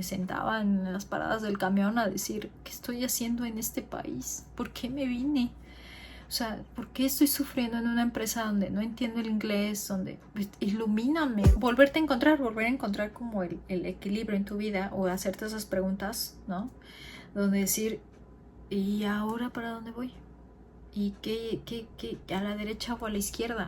me sentaba en las paradas del camión a decir, ¿qué estoy haciendo en este país? ¿Por qué me vine? O sea, ¿por qué estoy sufriendo en una empresa donde no entiendo el inglés? Donde, pues, ilumíname, volver a encontrar como el equilibrio en tu vida, o hacerte esas preguntas, ¿no? Donde decir, ¿y ahora para dónde voy? ¿Y qué a la derecha o a la izquierda?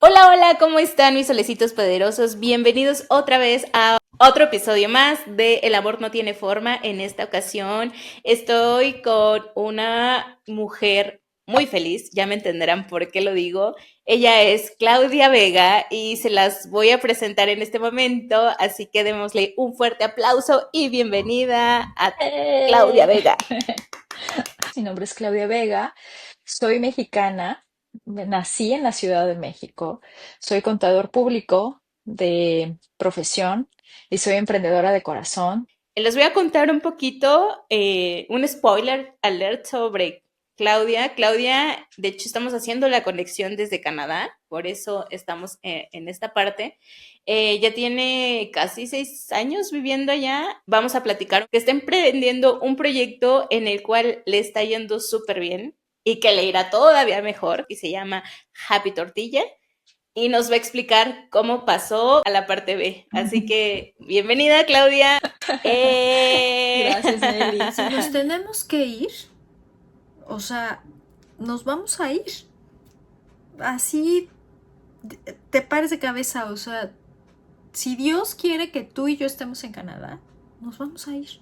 Hola, hola, ¿cómo están mis solecitos poderosos? Bienvenidos otra vez a otro episodio más de El amor no tiene forma. En esta ocasión estoy con una mujer muy feliz, ya me entenderán por qué lo digo. Ella es Claudia Vega y se las voy a presentar en este momento, así que démosle un fuerte aplauso y bienvenida a Claudia ¡Eh! Vega. Mi nombre es Claudia Vega, soy mexicana, nací en la Ciudad de México, soy contador público de profesión y soy emprendedora de corazón. Les voy a contar un poquito, un spoiler alert sobre Claudia. Claudia, de hecho, estamos haciendo la conexión desde Canadá, por eso estamos en esta parte. Ya tiene casi 6 años viviendo allá. Vamos a platicar que está emprendiendo un proyecto en el cual le está yendo súper bien y que le irá todavía mejor, y se llama Happy Tortilla y nos va a explicar cómo pasó a la parte B. Así que, bienvenida, Claudia. Gracias, Nelly. Si nos tenemos que ir, o sea, nos vamos a ir. Así te pares de cabeza, o sea, si Dios quiere que tú y yo estemos en Canadá, nos vamos a ir.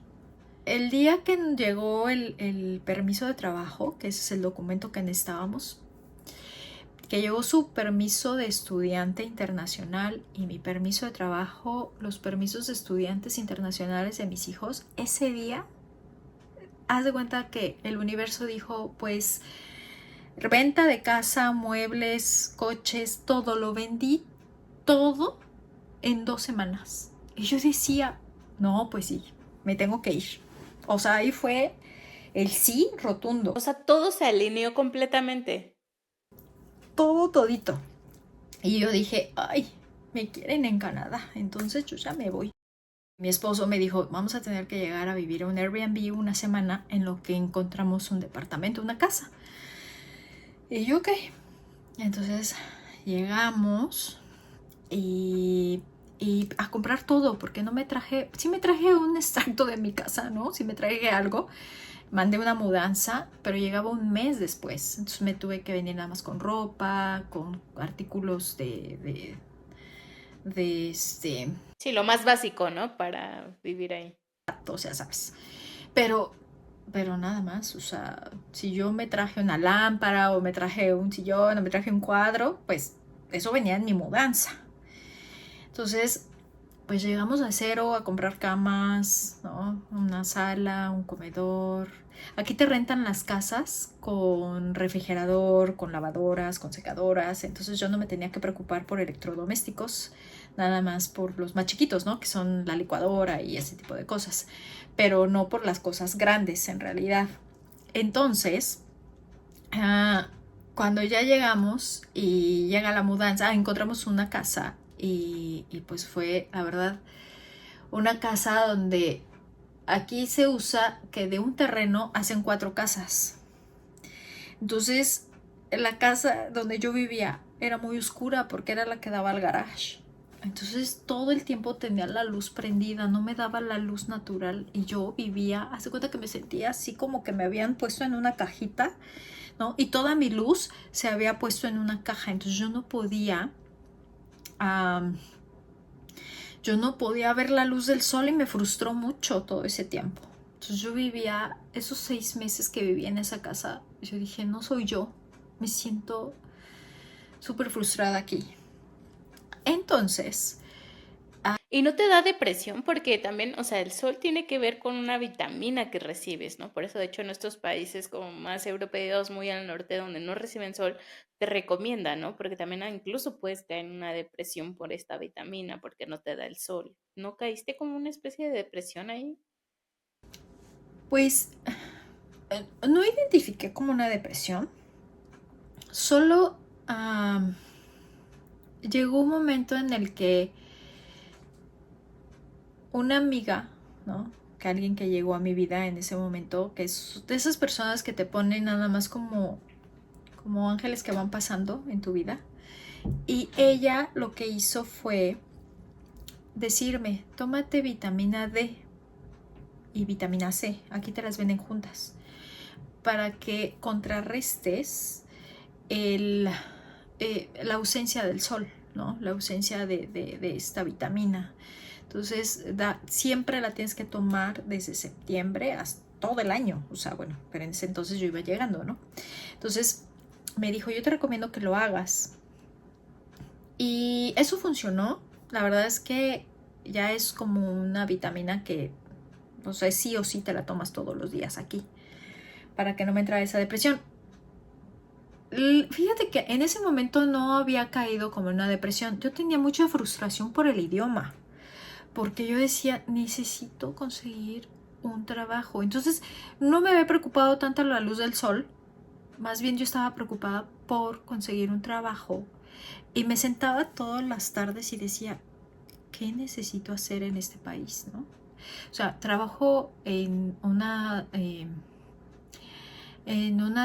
El día que llegó el permiso de trabajo, que ese es el documento que necesitábamos, que llegó su permiso de estudiante internacional y mi permiso de trabajo, los permisos de estudiantes internacionales de mis hijos, ese día, haz de cuenta que el universo dijo, pues, venta de casa, muebles, coches, todo, lo vendí todo en 2 semanas. Y yo decía, no, pues sí, me tengo que ir. O sea, ahí fue el sí rotundo. O sea, todo se alineó completamente. Todo todito. Y yo dije, ay, me quieren en Canadá, entonces yo ya me voy. Mi esposo me dijo, vamos a tener que llegar a vivir a un Airbnb una semana en lo que encontramos un departamento, una casa. Y yo, ok. Entonces llegamos y a comprar todo, porque no me traje, sí me traje un extracto de mi casa, ¿no? Sí me traje algo, mandé una mudanza, pero llegaba un mes después, entonces me tuve que venir nada más con ropa, con artículos de Sí, lo más básico, ¿no? Para vivir ahí. o sea, sabes, pero pero nada más, o sea, si yo me traje una lámpara o me traje un sillón o me traje un cuadro, pues eso venía en mi mudanza. Entonces, pues llegamos a cero a comprar camas, ¿no? Una sala, un comedor. Aquí te rentan las casas con refrigerador, con lavadoras, con secadoras. Entonces yo no me tenía que preocupar por electrodomésticos, nada más por los más chiquitos, ¿no? Que son la licuadora y ese tipo de cosas. Pero no por las cosas grandes en realidad. Entonces, ah, cuando ya llegamos y llega la mudanza, encontramos una casa y pues fue, la verdad, una casa donde aquí se usa que de un terreno hacen 4 casas. Entonces, la casa donde yo vivía era muy oscura porque era la que daba al garage. Entonces todo el tiempo tenía la luz prendida, no me daba la luz natural y yo vivía, hace cuenta que me sentía así como que me habían puesto en una cajita, ¿no? Y toda mi luz se había puesto en una caja, entonces um, yo no podía ver la luz del sol y me frustró mucho todo ese tiempo. Entonces yo vivía, esos 6 meses que vivía en esa casa, yo dije, no soy yo, me siento súper frustrada aquí. Entonces, Y no te da depresión porque también, o sea, el sol tiene que ver con una vitamina que recibes, ¿no? Por eso, de hecho, en estos países como más europeos, muy al norte, donde no reciben sol, te recomienda, ¿no? Porque también incluso puedes caer en una depresión por esta vitamina, porque no te da el sol. ¿No caíste como una especie de depresión ahí? pues no identifiqué como una depresión, solo llegó un momento en el que una amiga, ¿no? Que alguien que llegó a mi vida en ese momento, que es de esas personas que te ponen nada más como ángeles que van pasando en tu vida. Y ella lo que hizo fue decirme, tómate vitamina D y vitamina C, aquí te las venden juntas, para que contrarrestes la ausencia del sol, ¿no? La ausencia de esta vitamina. Entonces, siempre la tienes que tomar desde septiembre hasta todo el año. O sea, bueno, pero en ese entonces yo iba llegando, ¿no? Entonces, me dijo, yo te recomiendo que lo hagas. Y eso funcionó. La verdad es que ya es como una vitamina que, o sea, sí o sí te la tomas todos los días aquí, para que no me entrara esa depresión. Fíjate que en ese momento no había caído como en una depresión. Yo tenía mucha frustración por el idioma, porque yo decía, necesito conseguir un trabajo. Entonces no me había preocupado tanto la luz del sol, más bien yo estaba preocupada por conseguir un trabajo. Y me sentaba todas las tardes y decía, ¿qué necesito hacer en este país, no? O sea, trabajo en una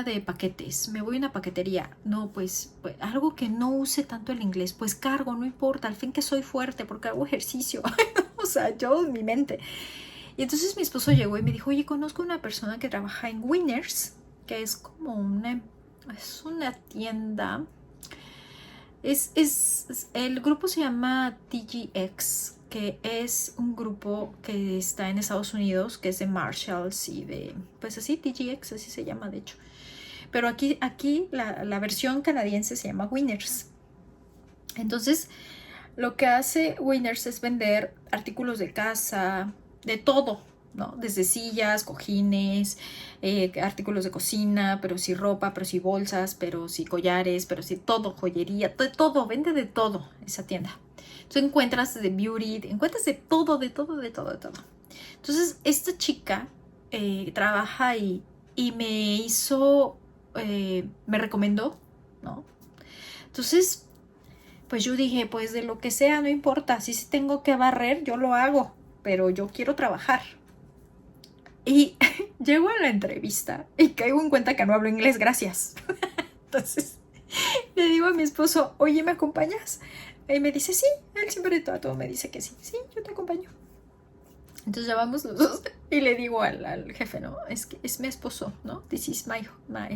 de paquetes, me voy a una paquetería, no, pues algo que no use tanto el inglés, pues cargo, no importa, al fin que soy fuerte porque hago ejercicio, o sea, yo en mi mente. Y entonces mi esposo llegó y me dijo, oye, conozco una persona que trabaja en Winners, que es como es una tienda, el grupo se llama TGX, que es un grupo que está en Estados Unidos, que es de Marshalls y pues así, TGX, así se llama de hecho. Pero aquí la versión canadiense se llama Winners. Entonces, lo que hace Winners es vender artículos de casa, de todo, ¿no? Desde sillas, cojines, artículos de cocina, pero sí ropa, pero sí bolsas, pero sí collares, pero sí todo, joyería, todo, vende de todo esa tienda. Tú encuentras de beauty, encuentras de todo, de todo, de todo, de todo. Entonces, esta chica trabaja ahí y me hizo, me recomendó, ¿no? Entonces, pues yo dije, pues de lo que sea, no importa, si tengo que barrer, yo lo hago, pero yo quiero trabajar. Y llego a la entrevista y caigo en cuenta que no hablo inglés, gracias. Entonces le digo a mi esposo, oye, ¿me acompañas? Y me dice, sí, él siempre todo me dice que sí, sí, yo te acompaño. Entonces ya vamos los dos y le digo al jefe, ¿no? Es que es mi esposo, ¿no? This is my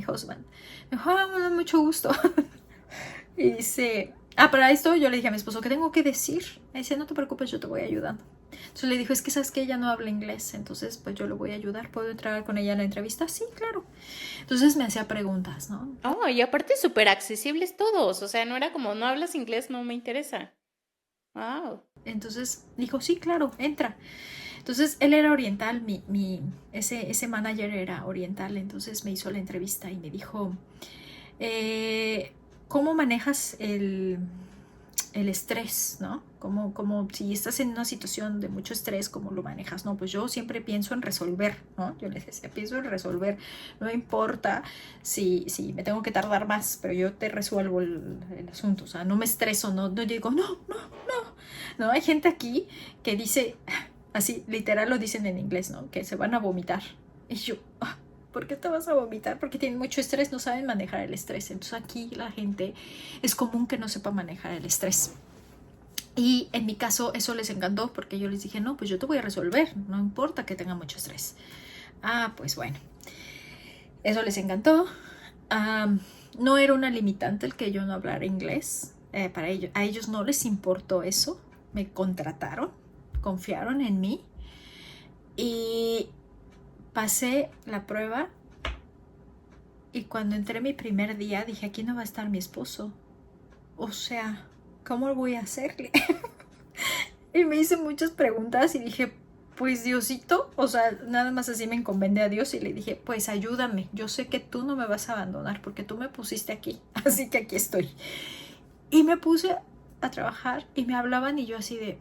husband. Me dijo, bueno, mucho gusto. Y dice, para esto yo le dije a mi esposo, ¿qué tengo que decir? Me dice, no te preocupes, yo te voy ayudando. Entonces le dijo, es que sabes que ella no habla inglés, entonces pues yo le voy a ayudar, ¿puedo entrar con ella en la entrevista? Sí, claro. Entonces me hacía preguntas, ¿no? Oh, y aparte súper accesibles todos, o sea, no era como, no hablas inglés, no me interesa. Wow. Entonces dijo, sí, claro, entra. Entonces él era oriental, ese manager era oriental, entonces me hizo la entrevista y me dijo, ¿cómo manejas el estrés, ¿no? Como si estás en una situación de mucho estrés, ¿cómo lo manejas? No, pues yo siempre pienso en resolver, ¿no? Yo les decía, pienso en resolver, no importa si me tengo que tardar más, pero yo te resuelvo el asunto, o sea, no me estreso, no digo, no, hay gente aquí que dice, así, literal lo dicen en inglés, ¿no? Que se van a vomitar, y yo, ¿por qué te vas a vomitar? Porque tienen mucho estrés, no saben manejar el estrés. Entonces aquí la gente es común que no sepa manejar el estrés. Y en mi caso eso les encantó porque yo les dije, no, pues yo te voy a resolver, no importa que tenga mucho estrés. Pues bueno, eso les encantó. No era una limitante el que yo no hablara inglés. A ellos no les importó eso. Me contrataron, confiaron en mí y pasé la prueba. Y cuando entré mi primer día dije, aquí no va a estar mi esposo. O sea, ¿cómo voy a hacerle? Y me hice muchas preguntas y dije, pues Diosito, o sea, nada más así me encomendé a Dios y le dije, pues ayúdame, yo sé que tú no me vas a abandonar porque tú me pusiste aquí, así que aquí estoy. Y me puse a trabajar y me hablaban y yo así de,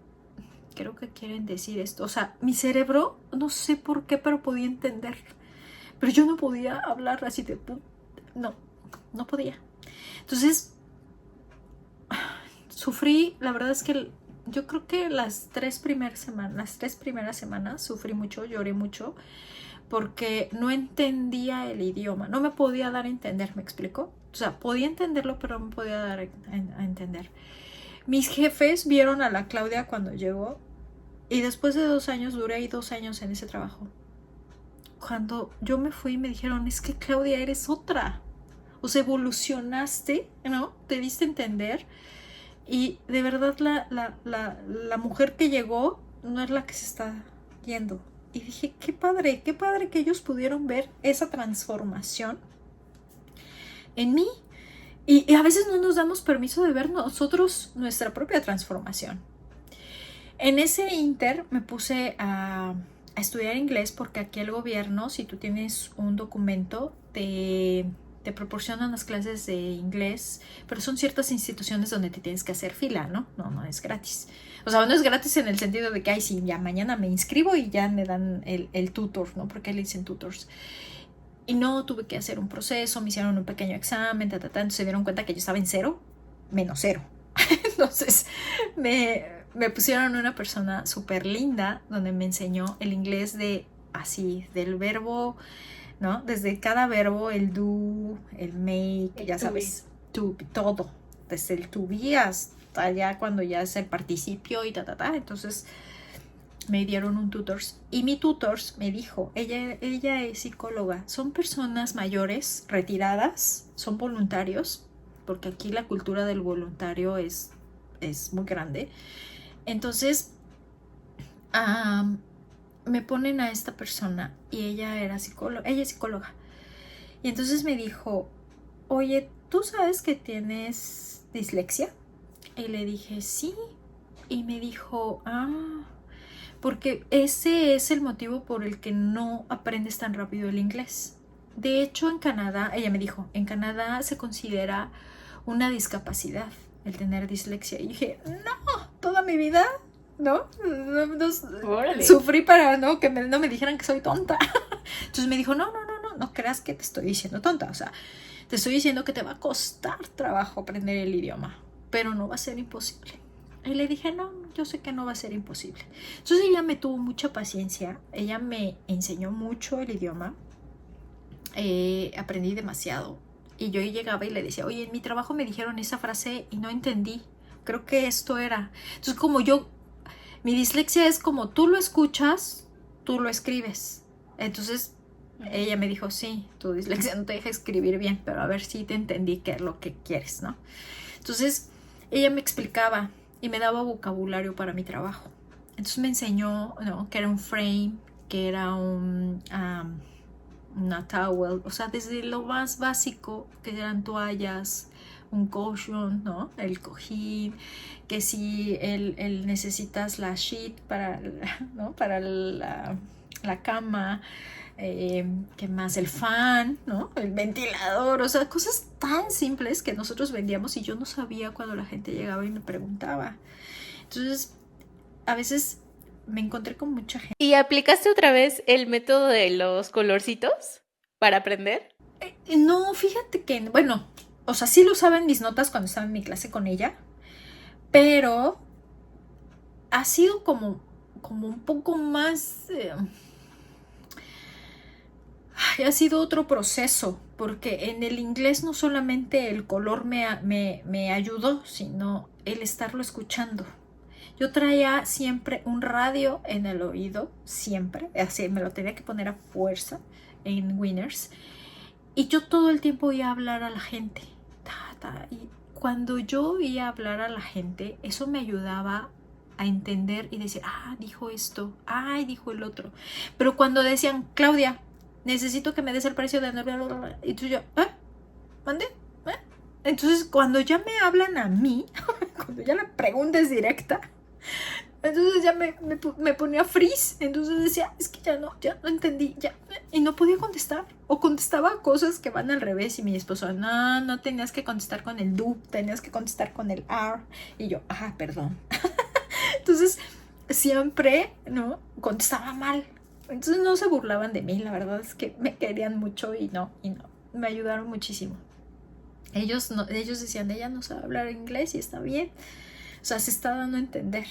creo que quieren decir esto. O sea, mi cerebro, no sé por qué, pero podía entender. Pero yo no podía hablar así no podía. Entonces sufrí, la verdad es que yo creo que las tres primeras semanas sufrí mucho, lloré mucho, porque no entendía el idioma, no me podía dar a entender, ¿me explico? O sea, podía entenderlo, pero no me podía dar a entender. Mis jefes vieron a la Claudia cuando llegó y después de 2 años, duré ahí 2 años en ese trabajo. Cuando yo me fui me dijeron, es que Claudia eres otra. O sea, evolucionaste, ¿no? Te diste a entender. Y de verdad la mujer que llegó no es la que se está yendo. Y dije, qué padre que ellos pudieron ver esa transformación en mí. Y a veces no nos damos permiso de ver nosotros nuestra propia transformación. En ese inter me puse a estudiar inglés porque aquí el gobierno, si tú tienes un documento, te proporcionan las clases de inglés, pero son ciertas instituciones donde te tienes que hacer fila, ¿no? No es gratis. O sea, no es gratis en el sentido de que, ay, sí, ya mañana me inscribo y ya me dan el tutor, ¿no? Porque le dicen tutors. Y no, tuve que hacer un proceso, me hicieron un pequeño examen, entonces se dieron cuenta que yo estaba en 0, menos 0. Entonces me pusieron una persona súper linda donde me enseñó el inglés del verbo, ¿no? Desde cada verbo, el do, el make, ya sabes, to, todo. Desde el to be hasta ya cuando ya es el participio y Entonces me dieron un tutors y mi tutors me dijo, ella es psicóloga, son personas mayores, retiradas, son voluntarios, porque aquí la cultura del voluntario es muy grande. Entonces me ponen a esta persona y ella es psicóloga. Y entonces me dijo, oye, ¿tú sabes que tienes dislexia? Y le dije, sí. Y me dijo, porque ese es el motivo por el que no aprendes tan rápido el inglés. De hecho, en Canadá, ella me dijo, en Canadá se considera una discapacidad el tener dislexia. Y dije, no, toda mi vida, ¿no? Sufrí para que no me dijeran que soy tonta. Entonces me dijo, no creas que te estoy diciendo tonta. O sea, te estoy diciendo que te va a costar trabajo aprender el idioma, pero no va a ser imposible. Y le dije, no, yo sé que no va a ser imposible. Entonces ella me tuvo mucha paciencia, ella me enseñó mucho el idioma, aprendí demasiado. Y yo llegaba y le decía, oye, en mi trabajo me dijeron esa frase y no entendí, creo que esto era. Entonces como mi dislexia es como tú lo escuchas, tú lo escribes. Entonces ella me dijo, sí, tu dislexia no te deja escribir bien, pero a ver si te entendí qué es lo que quieres, ¿no? Entonces ella me explicaba y me daba vocabulario para mi trabajo. Entonces me enseñó, ¿no? Que era un frame, que era una towel, o sea, desde lo más básico, que eran toallas, un cushion, ¿no? El cojín, que si necesitas la sheet para la cama, que más el fan, ¿no? El ventilador, o sea, cosas tan simples que nosotros vendíamos y yo no sabía cuando la gente llegaba y me preguntaba. Entonces, a veces me encontré con mucha gente. ¿Y aplicaste otra vez el método de los colorcitos para aprender? No, fíjate que, bueno, o sea, sí lo usaba en mis notas cuando estaba en mi clase con ella, pero ha sido como un poco más... ha sido otro proceso, porque en el inglés no solamente el color me ayudó, sino el estarlo escuchando. Yo traía siempre un radio en el oído, siempre, así me lo tenía que poner a fuerza en Winners, y yo todo el tiempo oía hablar a la gente. Y cuando yo oía hablar a la gente, eso me ayudaba a entender y decir, dijo esto, dijo el otro. Pero cuando decían, Claudia, necesito que me des el precio de... Y tú yo, ¿mande? Entonces, cuando ya me hablan a mí, cuando ya la pregunta es directa, entonces ya me ponía freeze. Entonces decía, es que ya no entendí, y no podía contestar. O contestaba cosas que van al revés y mi esposo, no tenías que contestar con el do, tenías que contestar con el are. Y yo, perdón. Entonces, siempre, ¿no? Contestaba mal. Entonces no se burlaban de mí, la verdad es que me querían mucho y no, me ayudaron muchísimo. Ellos decían, ella no sabe hablar inglés y está bien. O sea, se está dando a entender.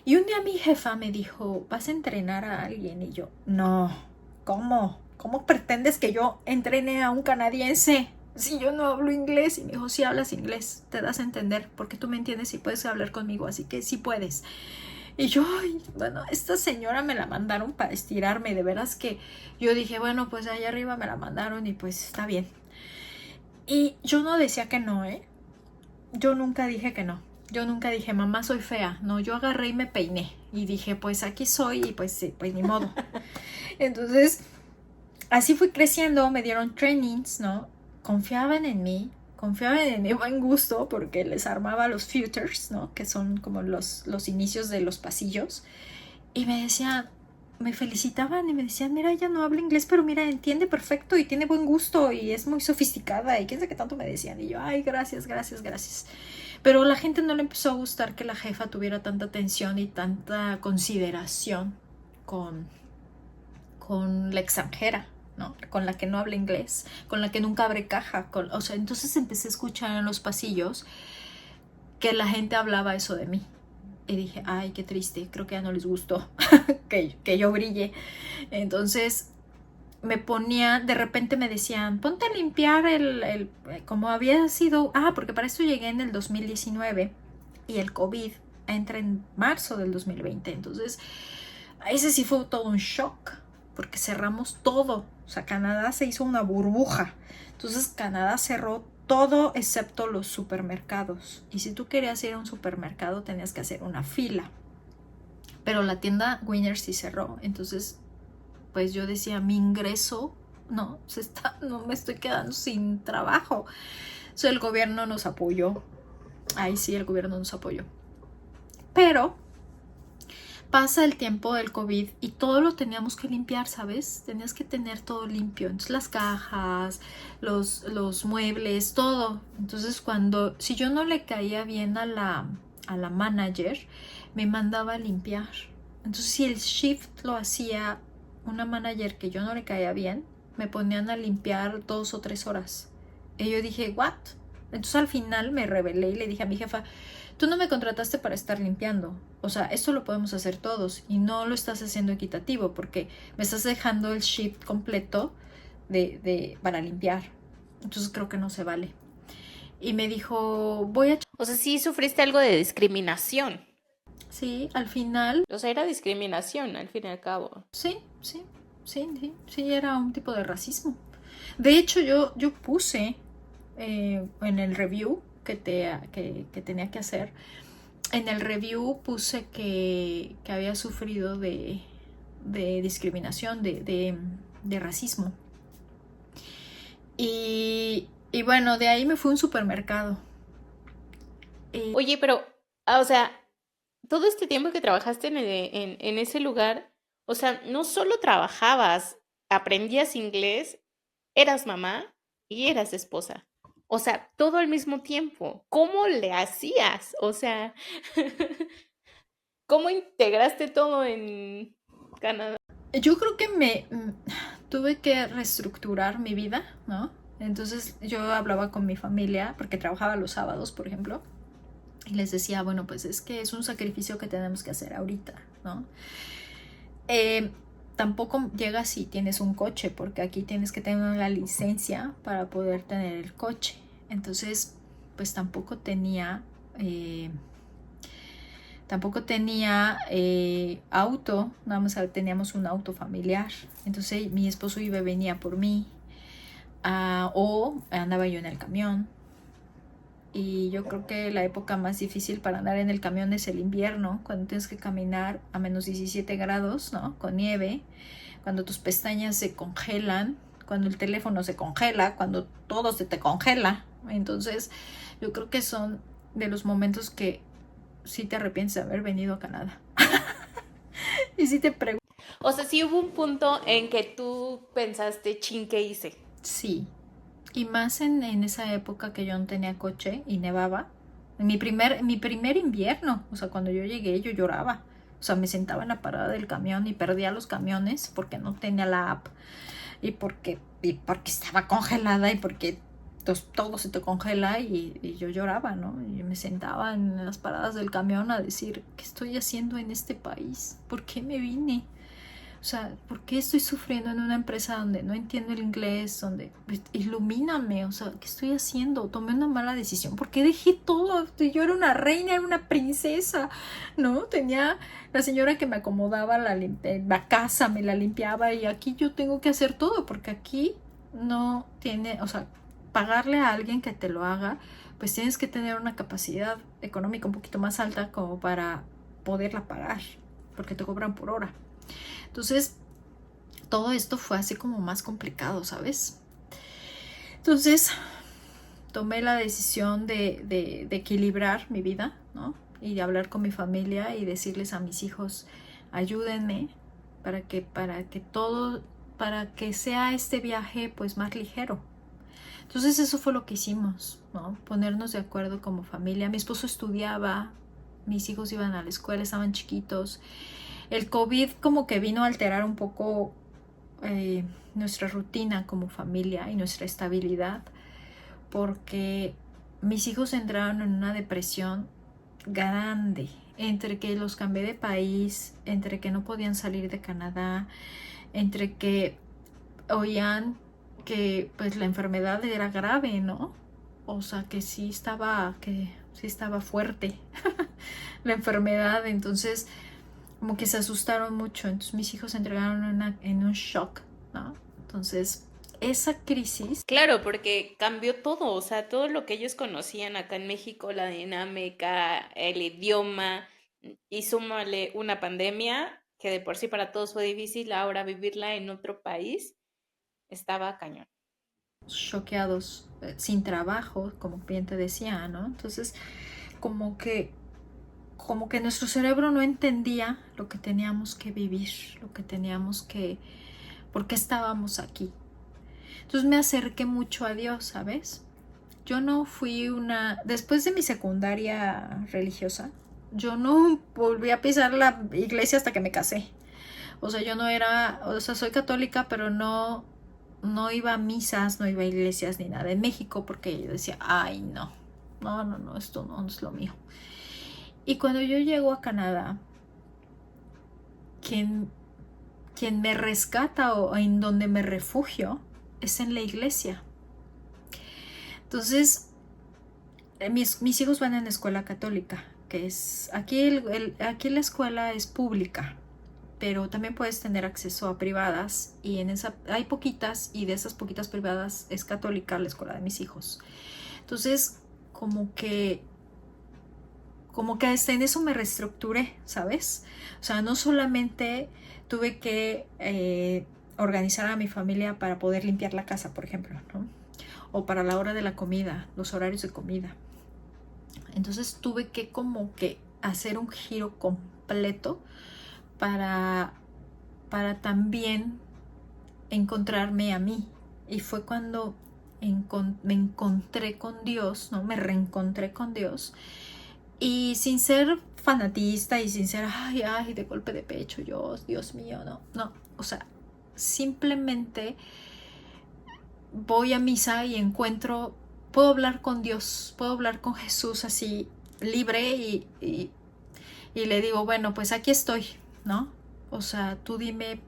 Y un día mi jefa me dijo, ¿vas a entrenar a alguien? Y yo, no, ¿cómo? ¿Cómo pretendes que yo entrene a un canadiense si yo no hablo inglés? Y me dijo, sí hablas inglés, te das a entender, porque tú me entiendes y puedes hablar conmigo, así que sí puedes. Y yo, ay, bueno, esta señora me la mandaron para estirarme, de veras que yo dije, bueno, pues allá arriba me la mandaron y pues está bien. Y yo no decía que no, ¿eh? Yo nunca dije que no. Yo nunca dije, mamá, soy fea. No, yo agarré y me peiné. Y dije, pues aquí soy y pues sí, pues ni modo. Entonces, así fui creciendo, me dieron trainings, ¿no? Confiaban en mí buen gusto porque les armaba los futures, ¿no? Que son como los inicios de los pasillos. Y me decían, me felicitaban y me decían, mira, ella no habla inglés, pero mira, entiende perfecto y tiene buen gusto y es muy sofisticada y quién sabe qué tanto me decían. Y yo, ay, gracias, gracias, gracias. Pero a la gente no le empezó a gustar que la jefa tuviera tanta atención y tanta consideración con la extranjera, ¿no? Con la que no habla inglés, con la que nunca abre caja. O sea, entonces empecé a escuchar en los pasillos que la gente hablaba eso de mí. Y dije, ay, qué triste, creo que ya no les gustó que yo brille. Entonces me ponía, de repente me decían, ponte a limpiar como había sido, porque para eso llegué en el 2019 y el COVID entra en marzo del 2020. Entonces, ese sí fue todo un shock, porque cerramos todo. O sea, Canadá se hizo una burbuja. Entonces, Canadá cerró todo excepto los supermercados. Y si tú querías ir a un supermercado, tenías que hacer una fila. Pero la tienda Winners sí cerró. Entonces, pues yo decía, mi ingreso, no me estoy quedando sin trabajo. So, el gobierno nos apoyó. Ahí sí, el gobierno nos apoyó. Pero pasa el tiempo del COVID y todo lo teníamos que limpiar, ¿sabes? Tenías que tener todo limpio. Entonces las cajas, los muebles, todo. Entonces si yo no le caía bien a la manager, me mandaba a limpiar. Entonces si el shift lo hacía una manager que yo no le caía bien, me ponían a limpiar 2 o 3 horas. Y yo dije, ¿what? Entonces al final me rebelé y le dije a mi jefa, tú no me contrataste para estar limpiando. O sea, esto lo podemos hacer todos y no lo estás haciendo equitativo porque me estás dejando el shift completo para limpiar. Entonces creo que no se vale. Y me dijo, O sea, sí sufriste algo de discriminación. Sí, al final. O sea, era discriminación, al fin y al cabo. Sí, era un tipo de racismo. De hecho, yo puse en el review que tenía que hacer, en el review puse que había sufrido de discriminación, de racismo. Y bueno, de ahí me fui a un supermercado. Oye, pero, o sea, todo este tiempo que trabajaste en ese lugar, o sea, no solo trabajabas, aprendías inglés, eras mamá y eras esposa. O sea, todo al mismo tiempo. ¿Cómo le hacías? O sea, ¿cómo integraste todo en Canadá? Yo creo que tuve que reestructurar mi vida, ¿no? Entonces yo hablaba con mi familia, porque trabajaba los sábados, por ejemplo, y les decía, bueno, pues es que es un sacrificio que tenemos que hacer ahorita, ¿no? Tampoco llega si tienes un coche, porque aquí tienes que tener la licencia para poder tener el coche. Entonces, pues tampoco tenía auto, nada más teníamos un auto familiar. Entonces mi esposo iba y venía por mí, o andaba yo en el camión. Y yo creo que la época más difícil para andar en el camión es el invierno, cuando tienes que caminar a menos 17 grados, ¿no? Con nieve, cuando tus pestañas se congelan, cuando el teléfono se congela, cuando todo se te congela. Entonces, yo creo que son de los momentos que sí te arrepientes de haber venido a Canadá. Y sí te pregunto. O sea, sí hubo un punto en que tú pensaste, chin, ¿qué hice? Sí. Y más en esa época que yo no tenía coche y nevaba. En mi primer invierno, o sea, cuando yo llegué, yo lloraba. O sea, me sentaba en la parada del camión y perdía los camiones porque no tenía la app y porque estaba congelada y porque Entonces todo se te congela y yo lloraba, ¿no? Y me sentaba en las paradas del camión a decir, ¿qué estoy haciendo en este país? ¿Por qué me vine? O sea, ¿por qué estoy sufriendo en una empresa donde no entiendo el inglés? Donde ilumíname, o sea, ¿qué estoy haciendo? Tomé una mala decisión. ¿Por qué dejé todo? Yo era una reina, era una princesa, ¿no? Tenía la señora que me acomodaba la casa, me la limpiaba y aquí yo tengo que hacer todo porque aquí no tiene, o sea, pagarle a alguien que te lo haga, pues tienes que tener una capacidad económica un poquito más alta como para poderla pagar, porque te cobran por hora. Entonces, todo esto fue así como más complicado, ¿sabes? Entonces, tomé la decisión de equilibrar mi vida, ¿no? Y de hablar con mi familia y decirles a mis hijos, ayúdenme para que todo, para que sea este viaje pues más ligero. Entonces eso fue lo que hicimos, ¿no? Ponernos de acuerdo como familia. Mi esposo estudiaba, mis hijos iban a la escuela, estaban chiquitos. El COVID como que vino a alterar un poco nuestra rutina como familia y nuestra estabilidad, porque mis hijos entraron en una depresión grande, entre que los cambié de país, entre que no podían salir de Canadá, entre que oían que pues la enfermedad era grave, ¿no? O sea, que sí estaba fuerte la enfermedad, entonces como que se asustaron mucho, entonces mis hijos se entregaron en un shock, ¿no? Entonces, esa crisis. Claro, porque cambió todo, o sea, todo lo que ellos conocían acá en México, la dinámica, el idioma, y súmale una pandemia que de por sí para todos fue difícil, ahora vivirla en otro país estaba cañón. Choqueados, sin trabajo, como bien te decía, ¿no? Entonces, como que como que nuestro cerebro no entendía lo que teníamos que vivir, lo que teníamos que, por qué estábamos aquí. Entonces me acerqué mucho a Dios, ¿sabes? Yo no fui después de mi secundaria religiosa, yo no volví a pisar la iglesia hasta que me casé. O sea, yo no era, o sea, soy católica, pero no iba a misas, no iba a iglesias ni nada en México porque yo decía, ay, no, esto no es lo mío. Y cuando yo llego a Canadá, quien, quien me rescata o en donde me refugio es en la iglesia. Entonces, mis hijos van en la escuela católica, que es, aquí la escuela es pública, pero también puedes tener acceso a privadas y en esa hay poquitas y de esas poquitas privadas es católica la escuela de mis hijos. Entonces, como que hasta en eso me reestructuré, ¿sabes? O sea, no solamente tuve que organizar a mi familia para poder limpiar la casa, por ejemplo, ¿no? O para la hora de la comida, los horarios de comida. Entonces tuve que como que hacer un giro completo para, para también encontrarme a mí. Y fue cuando me encontré con Dios, ¿no? Me reencontré con Dios. Y sin ser fanatista y sin ser, ay, de golpe de pecho, Dios mío, no. O sea, simplemente voy a misa y puedo hablar con Dios, puedo hablar con Jesús así libre y le digo, bueno, pues aquí estoy, ¿no? O sea, tú dime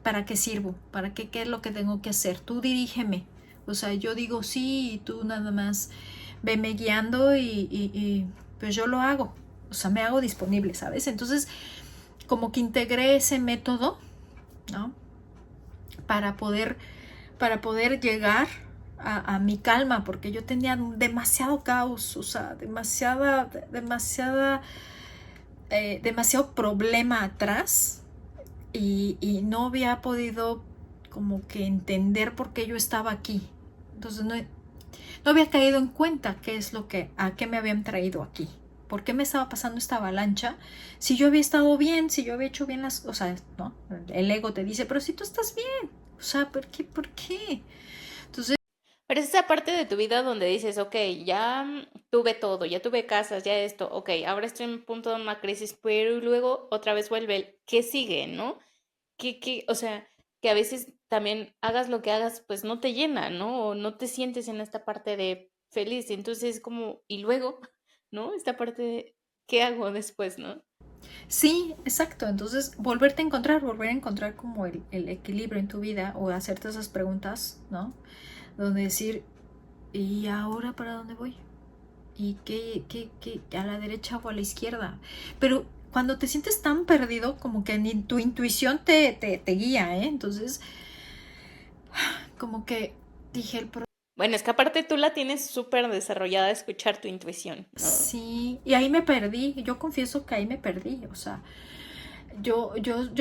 para qué sirvo, qué es lo que tengo que hacer, tú dirígeme. O sea, yo digo sí y tú nada más veme guiando y pues yo lo hago. O sea, me hago disponible, ¿sabes? Entonces, como que integré ese método, ¿no? Para poder, para poder llegar a mi calma, porque yo tenía demasiado caos, o sea, demasiado problema atrás y no había podido como que entender por qué yo estaba aquí. Entonces no había caído en cuenta a qué me habían traído aquí. ¿Por qué me estaba pasando esta avalancha? Si yo había estado bien, si yo había hecho bien las cosas, ¿no? El ego te dice, pero si tú estás bien, o sea, ¿por qué? ¿Por qué? Entonces, Pero es esa parte de tu vida donde dices, ok, ya tuve todo, ya tuve casas, ya esto, ok, ahora estoy en un punto de una crisis, pero luego otra vez vuelve el, ¿qué sigue, no? O sea, que a veces también hagas lo que hagas, pues no te llena, ¿no? O no te sientes en esta parte de feliz. Entonces, como, y luego, ¿no? Esta parte de, ¿qué hago después, no? Sí, exacto. Entonces, volver a encontrar como el equilibrio en tu vida o hacerte esas preguntas, ¿no? Donde decir, ¿y ahora para dónde voy? ¿Y qué a la derecha o a la izquierda? Pero cuando te sientes tan perdido, como que ni tu intuición te guía, ¿eh? Entonces, como que dije, Bueno, es que aparte tú la tienes súper desarrollada de escuchar tu intuición, ¿no? sí, y ahí me perdí, yo confieso que ahí me perdí, o sea, yo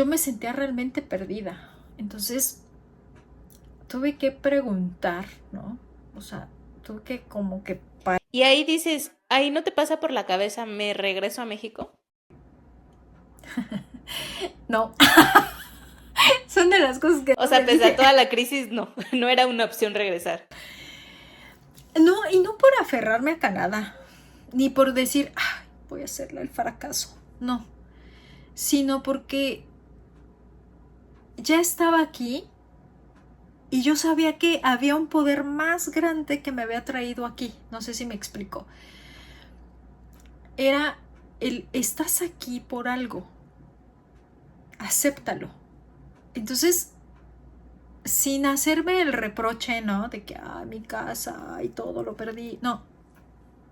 me sentía realmente perdida. Entonces, tuve que preguntar, ¿no? O sea, tuve que como que... Y ahí dices, ahí no te pasa por la cabeza, me regreso a México. No, son de las cosas que O no me sea, pese a dije. toda la crisis, no, no era una opción regresar. No, y no por aferrarme a Canadá, ni por decir, "Ay, voy a hacerle el fracaso", no, sino porque ya estaba aquí y yo sabía que había un poder más grande que me había traído aquí. No sé si me explico. Era estás aquí por algo, acéptalo. Entonces, sin hacerme el reproche, ¿no? De que, mi casa y todo lo perdí. No,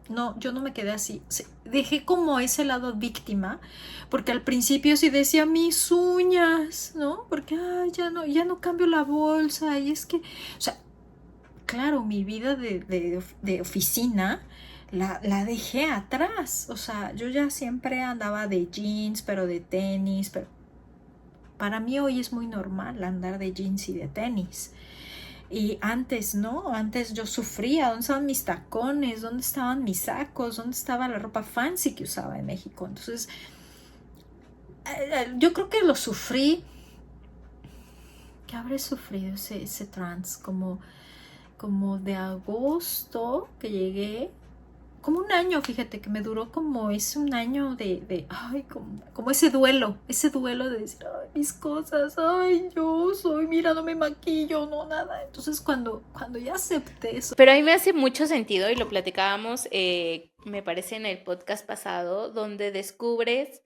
no, yo no me quedé así. Dejé como ese lado víctima, porque al principio sí decía mis uñas, ¿no? Porque, ya no cambio la bolsa. Y es que, o sea, claro, mi vida de oficina la dejé atrás. O sea, yo ya siempre andaba de jeans, pero de tenis, pero para mí hoy es muy normal andar de jeans y de tenis. Y antes, ¿no? Antes yo sufría. ¿Dónde estaban mis tacones? ¿Dónde estaban mis sacos? ¿Dónde estaba la ropa fancy que usaba en México? Entonces, yo creo que lo sufrí. ¿Qué habré sufrido ese trans? Como de agosto que llegué, como un año, fíjate, que me duró como es un año ay, como ese duelo de decir, ay, mis cosas, ay, yo soy, mira, no me maquillo, no, nada. Entonces, cuando ya acepté eso. Pero a mí me hace mucho sentido y lo platicábamos, me parece, en el podcast pasado, donde descubres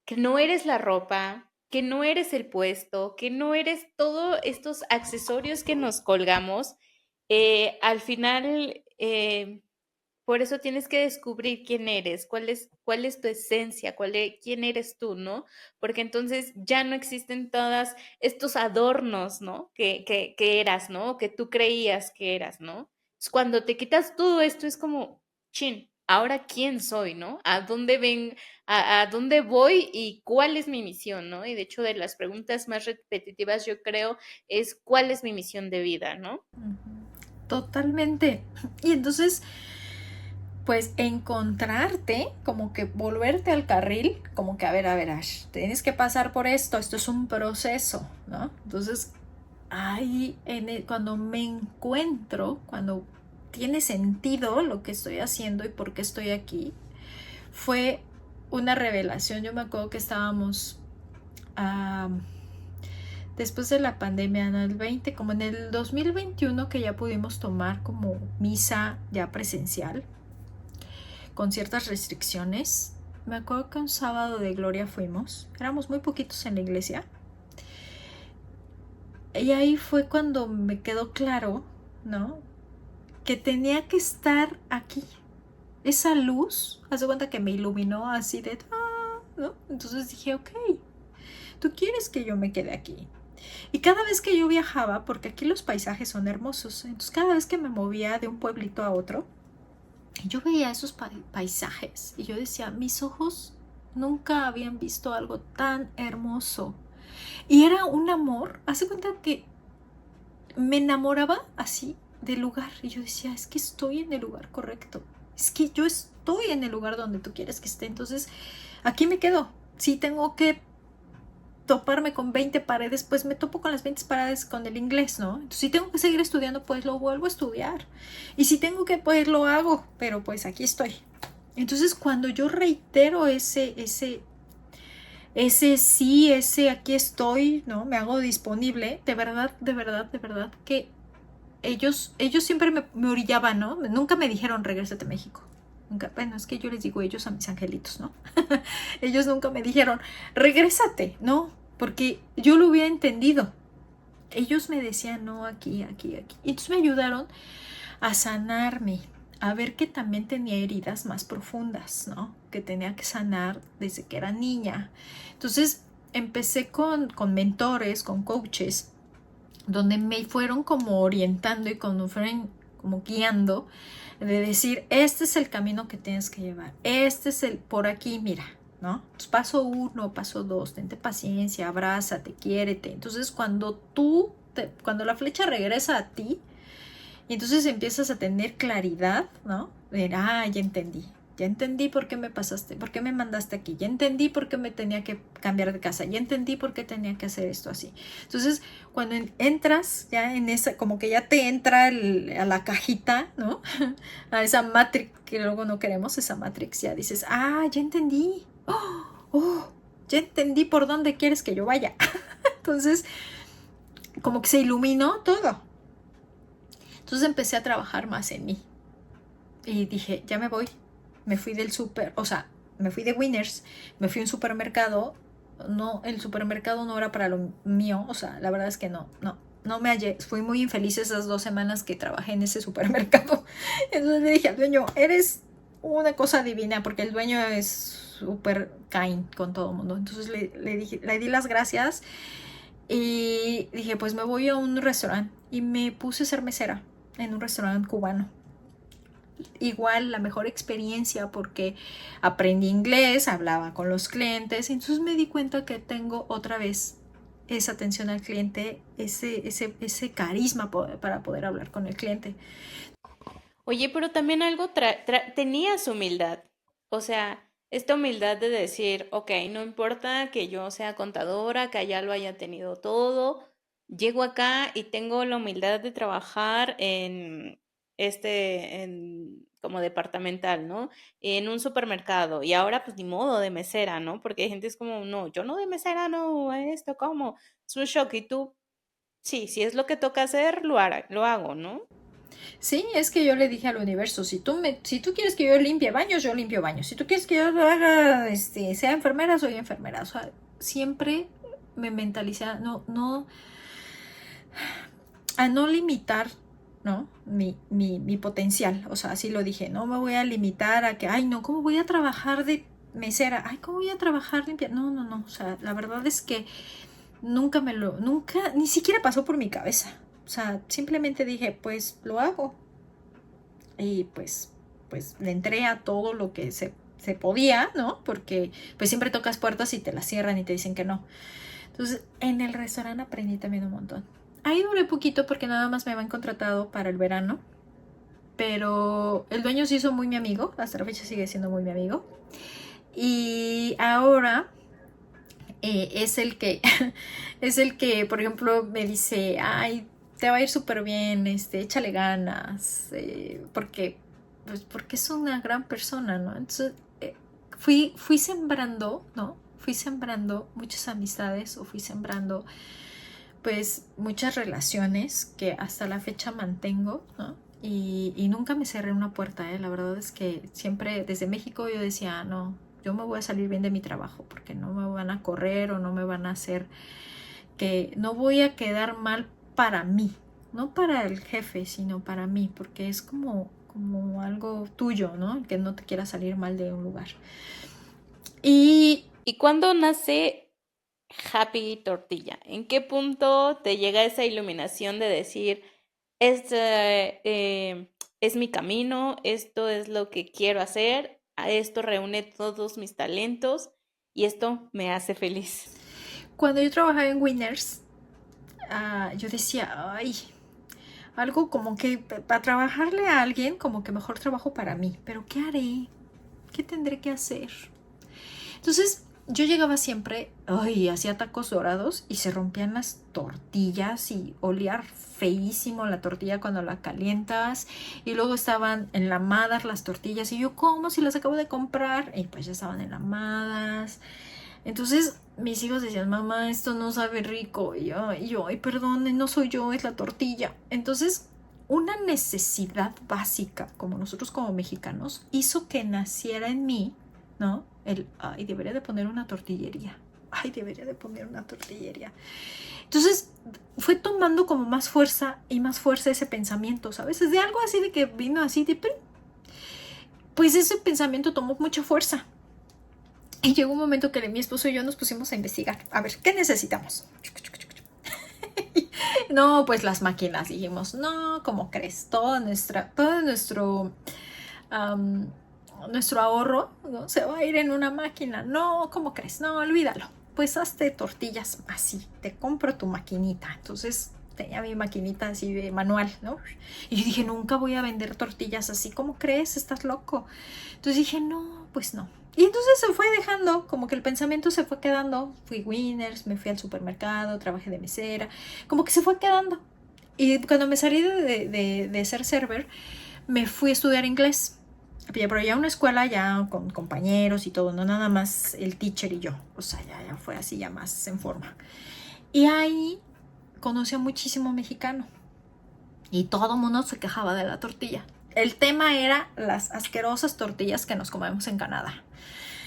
que no eres la ropa, que no eres el puesto, que no eres todos estos accesorios que nos colgamos. Al final, por eso tienes que descubrir quién eres, cuál es tu esencia, quién eres tú, ¿no? Porque entonces ya no existen todos estos adornos, ¿no? Que eras, ¿no? Que tú creías que eras, ¿no? Entonces, cuando te quitas todo esto es como, chin, ahora quién soy, ¿no? ¿A dónde ven, a dónde voy y cuál es mi misión, ¿no? Y de hecho, de las preguntas más repetitivas, yo creo, es cuál es mi misión de vida, ¿no? Totalmente. Y entonces, pues encontrarte, como que volverte al carril, como que a ver, Ash, tienes que pasar por esto es un proceso, ¿no? Entonces, ahí, cuando me encuentro, cuando tiene sentido lo que estoy haciendo y por qué estoy aquí, fue una revelación. Yo me acuerdo que estábamos después de la pandemia, en el 20, como en el 2021, que ya pudimos tomar como misa ya presencial con ciertas restricciones. Me acuerdo que un sábado de gloria fuimos, éramos muy poquitos en la iglesia, y ahí fue cuando me quedó claro, ¿no? Que tenía que estar aquí. Esa luz, haz de cuenta que me iluminó así de, ¿no? Entonces dije, ok, tú quieres que yo me quede aquí. Y cada vez que yo viajaba, porque aquí los paisajes son hermosos, entonces cada vez que me movía de un pueblito a otro, yo veía esos paisajes y yo decía, mis ojos nunca habían visto algo tan hermoso. Y era un amor, hace cuenta que me enamoraba así del lugar. Y yo decía, es que estoy en el lugar correcto. Es que yo estoy en el lugar donde tú quieres que esté. Entonces, aquí me quedo. Si tengo que toparme con 20 paredes, pues me topo con las 20 paredes con el inglés, ¿no? Entonces, si tengo que seguir estudiando, pues lo vuelvo a estudiar. Y si tengo que, pues lo hago, pero pues aquí estoy. Entonces, cuando yo reitero ese sí, ese aquí estoy, ¿no? Me hago disponible. De verdad, de verdad, de verdad que ellos siempre me orillaban, ¿no? Nunca me dijeron regrésate a México. Nunca, bueno, es que yo les digo ellos a mis angelitos, ¿no? Ellos nunca me dijeron regrésate, ¿no? Porque yo lo hubiera entendido. Ellos me decían, no, aquí, aquí, aquí. Y entonces me ayudaron a sanarme, a ver que también tenía heridas más profundas, ¿no? Que tenía que sanar desde que era niña. Entonces empecé con mentores, con coaches, donde me fueron como orientando y como fueron como guiando, de decir, este es el camino que tienes que llevar, este es el por aquí, mira, ¿no? Entonces, paso 1, paso 2, tente paciencia, abrázate, quiérete. Entonces, cuando la flecha regresa a ti, y entonces empiezas a tener claridad, ¿no? De, ya entendí por qué me pasaste, por qué me mandaste aquí, ya entendí por qué me tenía que cambiar de casa, ya entendí por qué tenía que hacer esto así. Entonces, cuando entras ya en esa, como que ya te entra a la cajita, ¿no? A esa matrix que luego no queremos, esa matrix, ya dices, ya entendí, ya entendí por dónde quieres que yo vaya. Entonces, como que se iluminó todo. Entonces empecé a trabajar más en mí. Y dije, ya me voy. Me fui del súper, o sea, me fui de Winners, me fui a un supermercado. No, el supermercado no era para lo mío, o sea, la verdad es que no me hallé. Fui muy infeliz esas 2 semanas que trabajé en ese supermercado. Entonces le dije al dueño, eres una cosa divina, porque el dueño es súper kind con todo el mundo. Entonces le di las gracias y dije, pues me voy a un restaurante. Y me puse a ser mesera en un restaurante cubano. Igual la mejor experiencia porque aprendí inglés, hablaba con los clientes, y entonces me di cuenta que tengo otra vez esa atención al cliente, ese carisma para poder hablar con el cliente. Oye, pero también algo tenías humildad. O sea, esta humildad de decir, ok, no importa que yo sea contadora, que allá lo haya tenido todo, llego acá y tengo la humildad de trabajar como departamental, ¿no? En un supermercado. Y ahora, pues ni modo de mesera, ¿no? Porque hay gente es como, no, yo no de mesera, no, esto, ¿cómo? Es un shock. Y tú, sí, si es lo que toca hacer, lo hago, ¿no? Sí, es que yo le dije al universo, si tú quieres que yo limpie baños, yo limpio baños. Si tú quieres que yo haga, sea enfermera, soy enfermera. O sea, siempre me mentalicé a no limitar, ¿no? Mi potencial. O sea, así lo dije, no me voy a limitar a que, ay, no, ¿cómo voy a trabajar de mesera? Ay, ¿cómo voy a trabajar limpiando? No. O sea, la verdad es que nunca, ni siquiera pasó por mi cabeza. O sea, simplemente dije, pues lo hago. Y pues le entré a todo lo que se podía, ¿no? Porque pues siempre tocas puertas y te las cierran y te dicen que no. Entonces, en el restaurante aprendí también un montón. Ahí duré poquito porque nada más me habían contratado para el verano. Pero el dueño se hizo muy mi amigo. Hasta la fecha sigue siendo muy mi amigo. Y ahora es el que, es el que, por ejemplo, me dice, ay, te va a ir súper bien, échale ganas, porque es una gran persona, ¿no? Entonces, fui sembrando, ¿no? Fui sembrando muchas amistades o fui sembrando, pues, muchas relaciones que hasta la fecha mantengo, ¿no? Y nunca me cerré una puerta, ¿eh? La verdad es que siempre desde México yo decía, no, yo me voy a salir bien de mi trabajo porque no me van a correr o no me van a hacer que no voy a quedar mal para mí, no para el jefe, sino para mí, porque es como algo tuyo, ¿no? Que no te quiera salir mal de un lugar. Y ¿Y cuándo nace Happy Tortilla? ¿En qué punto te llega esa iluminación de decir, este es mi camino, esto es lo que quiero hacer, a esto reúne todos mis talentos y esto me hace feliz? cuando yo trabajaba en Winners, yo decía, ay, algo como que para trabajarle a alguien, como que mejor trabajo para mí, pero ¿qué haré? ¿Qué tendré que hacer? Entonces yo llegaba siempre, ay, hacía tacos dorados y se rompían las tortillas y olía feísimo la tortilla cuando la calientas y luego estaban enlamadas las tortillas y yo, ¿cómo si las acabo de comprar? Y pues ya estaban enlamadas. Entonces mis hijos decían, mamá, esto no sabe rico. Y yo, ay, perdón, no soy yo, es la tortilla. Entonces, una necesidad básica, como nosotros como mexicanos, hizo que naciera en mí, ¿no? Ay, debería de poner una tortillería. Ay, debería de poner una tortillería. Entonces, fue tomando como más fuerza y más fuerza ese pensamiento, ¿sabes? Es de algo así de que vino así de... Pues ese pensamiento tomó mucha fuerza. Y llegó un momento que mi esposo y yo nos pusimos a investigar. A ver, ¿qué necesitamos? No, pues las máquinas. Dijimos, no, ¿cómo crees? Todo nuestro ahorro, ¿no? Se va a ir en una máquina. No, ¿cómo crees? No, olvídalo. Pues hazte tortillas así. Te compro tu maquinita. Entonces tenía mi maquinita así de manual, ¿no? Y yo dije, nunca voy a vender tortillas así. ¿Cómo crees? Estás loco. Entonces dije, no, pues no. Y entonces se fue dejando, como que el pensamiento se fue quedando. Fui Winners, me fui al supermercado, trabajé de mesera, como que se fue quedando. Y cuando me salí de ser server, me fui a estudiar inglés. Pero ya una escuela ya con compañeros y todo, no nada más el teacher y yo. O sea, ya fue así, ya más en forma. Y ahí conocí a muchísimo mexicano. Y todo el mundo se quejaba de la tortilla. El tema era las asquerosas tortillas que nos comemos en Canadá.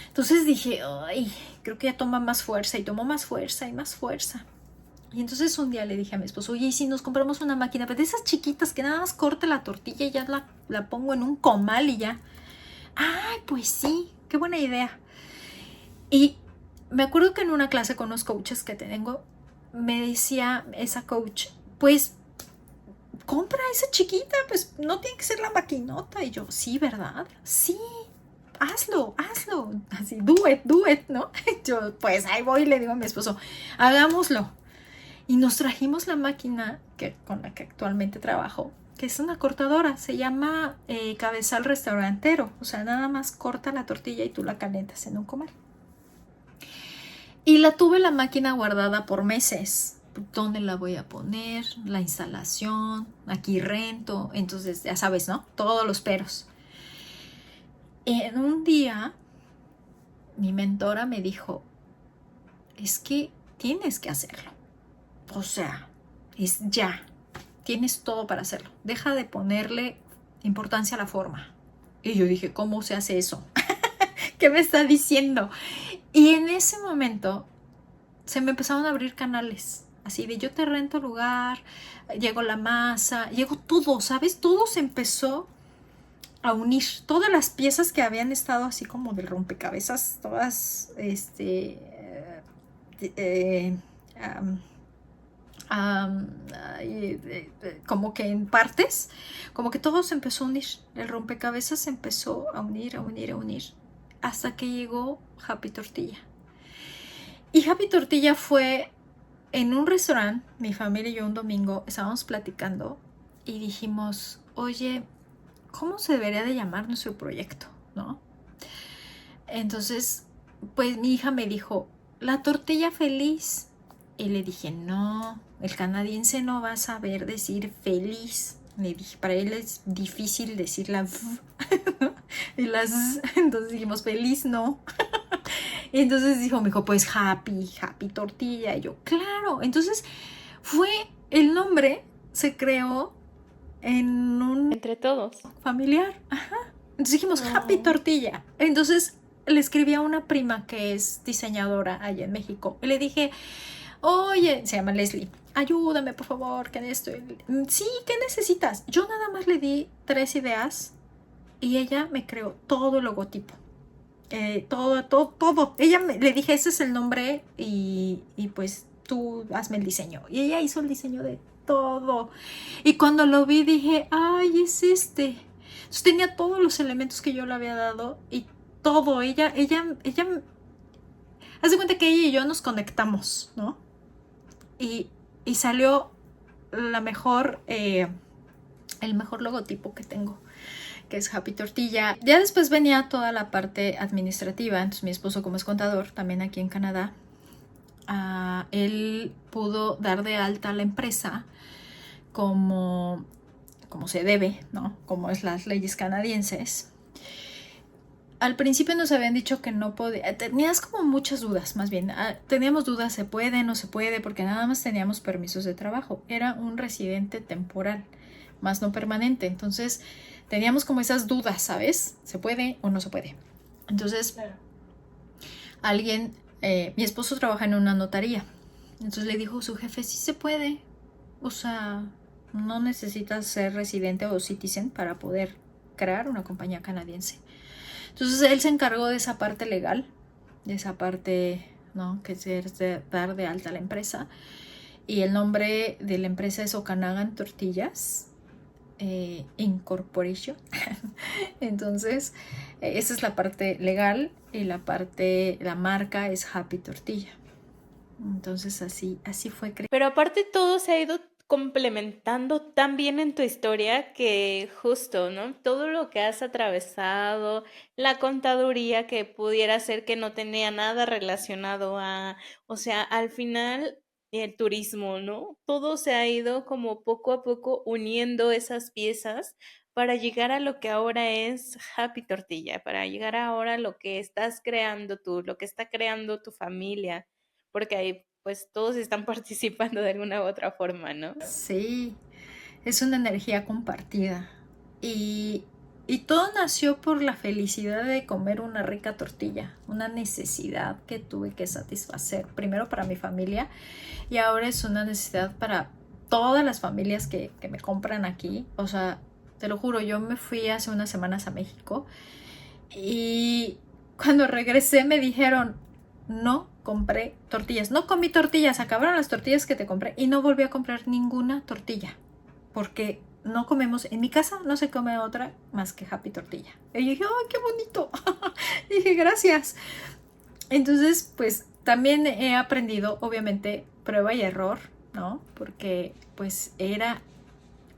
Entonces dije, ay, creo que ya toma más fuerza. Y tomó más fuerza y más fuerza. Y entonces un día le dije a mi esposo, oye, ¿y si nos compramos una máquina? Pero de esas chiquitas que nada más corte la tortilla y ya la pongo en un comal y ya. Ay, pues sí, qué buena idea. Y me acuerdo que en una clase con unos coaches que tengo, me decía esa coach, pues compra esa chiquita, pues no tiene que ser la maquinota. Y yo, sí, ¿verdad? Sí, hazlo. Así, do it, ¿no? Yo, pues ahí voy y le digo a mi esposo, hagámoslo. Y nos trajimos la máquina con la que actualmente trabajo, que es una cortadora, se llama cabezal restaurantero. O sea, nada más corta la tortilla y tú la calientas en un comal. Y la tuve la máquina guardada por meses. ¿Dónde la voy a poner? La instalación, aquí rento. Entonces, ya sabes, ¿no? Todos los peros. En un día, mi mentora me dijo, es que tienes que hacerlo. O sea, es ya. Tienes todo para hacerlo. Deja de ponerle importancia a la forma. Y yo dije, ¿cómo se hace eso? ¿Qué me está diciendo? Y en ese momento se me empezaron a abrir canales. Así de yo te rento lugar, llegó la masa, llegó todo, ¿sabes? Todo se empezó a unir. Todas las piezas que habían estado así como de rompecabezas, todas, como que en partes, como que todo se empezó a unir. El rompecabezas se empezó a unir, hasta que llegó Happy Tortilla. Y Happy Tortilla fue en un restaurante. Mi familia y yo un domingo estábamos platicando y dijimos, oye, ¿cómo se debería de llamar nuestro proyecto? ¿No? Entonces, pues mi hija me dijo, la tortilla feliz. Y le dije, no, el canadiense no va a saber decir feliz. Le dije, para él es difícil decir la v y las z. Entonces dijimos, feliz no. Y entonces me dijo, pues happy tortilla. Y yo, claro. Entonces el nombre se creó en un... Entre todos. Familiar. Ajá. Entonces dijimos, Happy Tortilla. Entonces le escribí a una prima que es diseñadora allá en México. Y le dije, oye, se llama Leslie, ayúdame por favor, ¿qué es esto? Sí, ¿qué necesitas? Yo nada más le di 3 ideas y ella me creó todo el logotipo. Todo. Le dije, ese es el nombre y pues tú hazme el diseño. Y ella hizo el diseño de todo. Y cuando lo vi dije, ay, es este. Entonces tenía todos los elementos que yo le había dado y todo. Ella haz de cuenta que ella y yo nos conectamos, ¿no? Y salió el mejor logotipo que tengo, que es Happy Tortilla. Ya después venía toda la parte administrativa. Entonces mi esposo, como es contador, también aquí en Canadá, él pudo dar de alta a la empresa como se debe, ¿no? Como es las leyes canadienses. Al principio nos habían dicho que no podía, tenías como muchas dudas, más bien, teníamos dudas, se puede, no se puede, porque nada más teníamos permisos de trabajo, era un residente temporal, más no permanente, entonces teníamos como esas dudas, ¿sabes? ¿Se puede o no se puede? Entonces, Claro. alguien, mi esposo trabaja en una notaría, entonces le dijo su jefe, sí se puede, o sea, no necesitas ser residente o citizen para poder crear una compañía canadiense. Entonces él se encargó de esa parte legal, de esa parte, ¿no? Que es de dar de alta la empresa. Y el nombre de la empresa es Okanagan Tortillas Incorporation. Entonces, esa es la parte legal y la marca es Happy Tortilla. Entonces así fue creado. Pero aparte todo se ha ido complementando tan bien en tu historia que justo, ¿no? Todo lo que has atravesado, la contaduría que pudiera ser que no tenía nada relacionado a, o sea, al final el turismo, ¿no? Todo se ha ido como poco a poco uniendo esas piezas para llegar a lo que ahora es Happy Tortilla, para llegar ahora a lo que estás creando tú, lo que está creando tu familia, porque ahí pues todos están participando de alguna u otra forma, ¿no? Sí, es una energía compartida. Y, y todo nació por la felicidad de comer una rica tortilla, una necesidad que tuve que satisfacer, primero para mi familia y ahora es una necesidad para todas las familias que me compran aquí. O sea, te lo juro, yo me fui hace unas semanas a México y cuando regresé me dijeron, no compré tortillas, no comí tortillas, acabaron las tortillas que te compré y no volví a comprar ninguna tortilla porque no comemos, en mi casa no se come otra más que Happy Tortilla. Y yo dije, ¡ay, qué bonito! Y dije, gracias. Entonces, pues también he aprendido, obviamente, prueba y error, ¿no? Porque pues era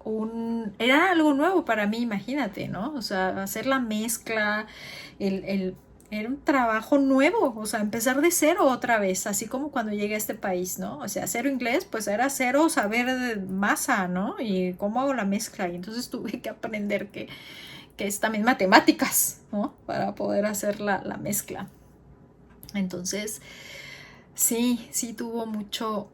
algo nuevo para mí, imagínate, ¿no? O sea, hacer la mezcla, era un trabajo nuevo, o sea, empezar de cero otra vez, así como cuando llegué a este país, ¿no? O sea, cero inglés, pues era cero saber de masa, ¿no? Y cómo hago la mezcla, y entonces tuve que aprender que es también matemáticas, ¿no? Para poder hacer la mezcla. Entonces, sí tuvo mucho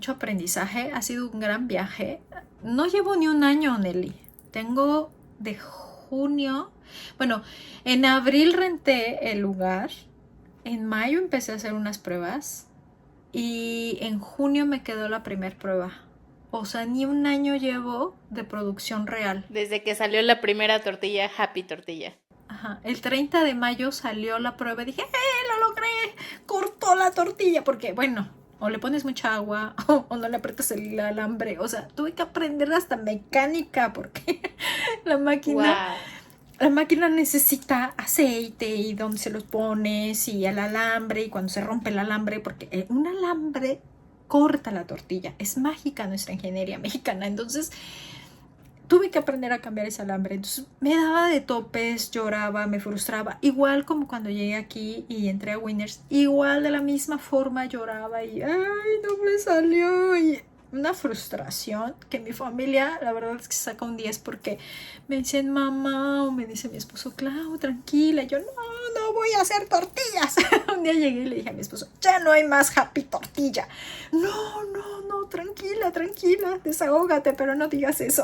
aprendizaje, ha sido un gran viaje. No llevo ni un año, Nelly. Tengo de junio, bueno, en abril renté el lugar, en mayo empecé a hacer unas pruebas y en junio me quedó la primera prueba. O sea, ni un año llevo de producción real. Desde que salió la primera tortilla, Happy Tortilla. Ajá. El 30 de mayo salió la prueba y dije, ¡lo logré! Cortó la tortilla, porque bueno, o le pones mucha agua o no le aprietas el alambre. O sea, tuve que aprender hasta mecánica porque la máquina, Wow. la máquina necesita aceite y dónde se los pones y el alambre y cuando se rompe el alambre, porque un alambre corta la tortilla. Es mágica nuestra ingeniería mexicana. Entonces, tuve que aprender a cambiar ese alambre. Entonces me daba de topes, lloraba, me frustraba. Igual como cuando llegué aquí y entré a Winners, igual de la misma forma lloraba y ¡ay, no me salió! Y una frustración que mi familia, la verdad es que saca un 10 porque me dicen mamá o me dice mi esposo, Clau, tranquila. Y yo, no voy a hacer tortillas. Un día llegué y le dije a mi esposo, ya no hay más Happy Tortilla. No, tranquila, desahógate, pero no digas eso.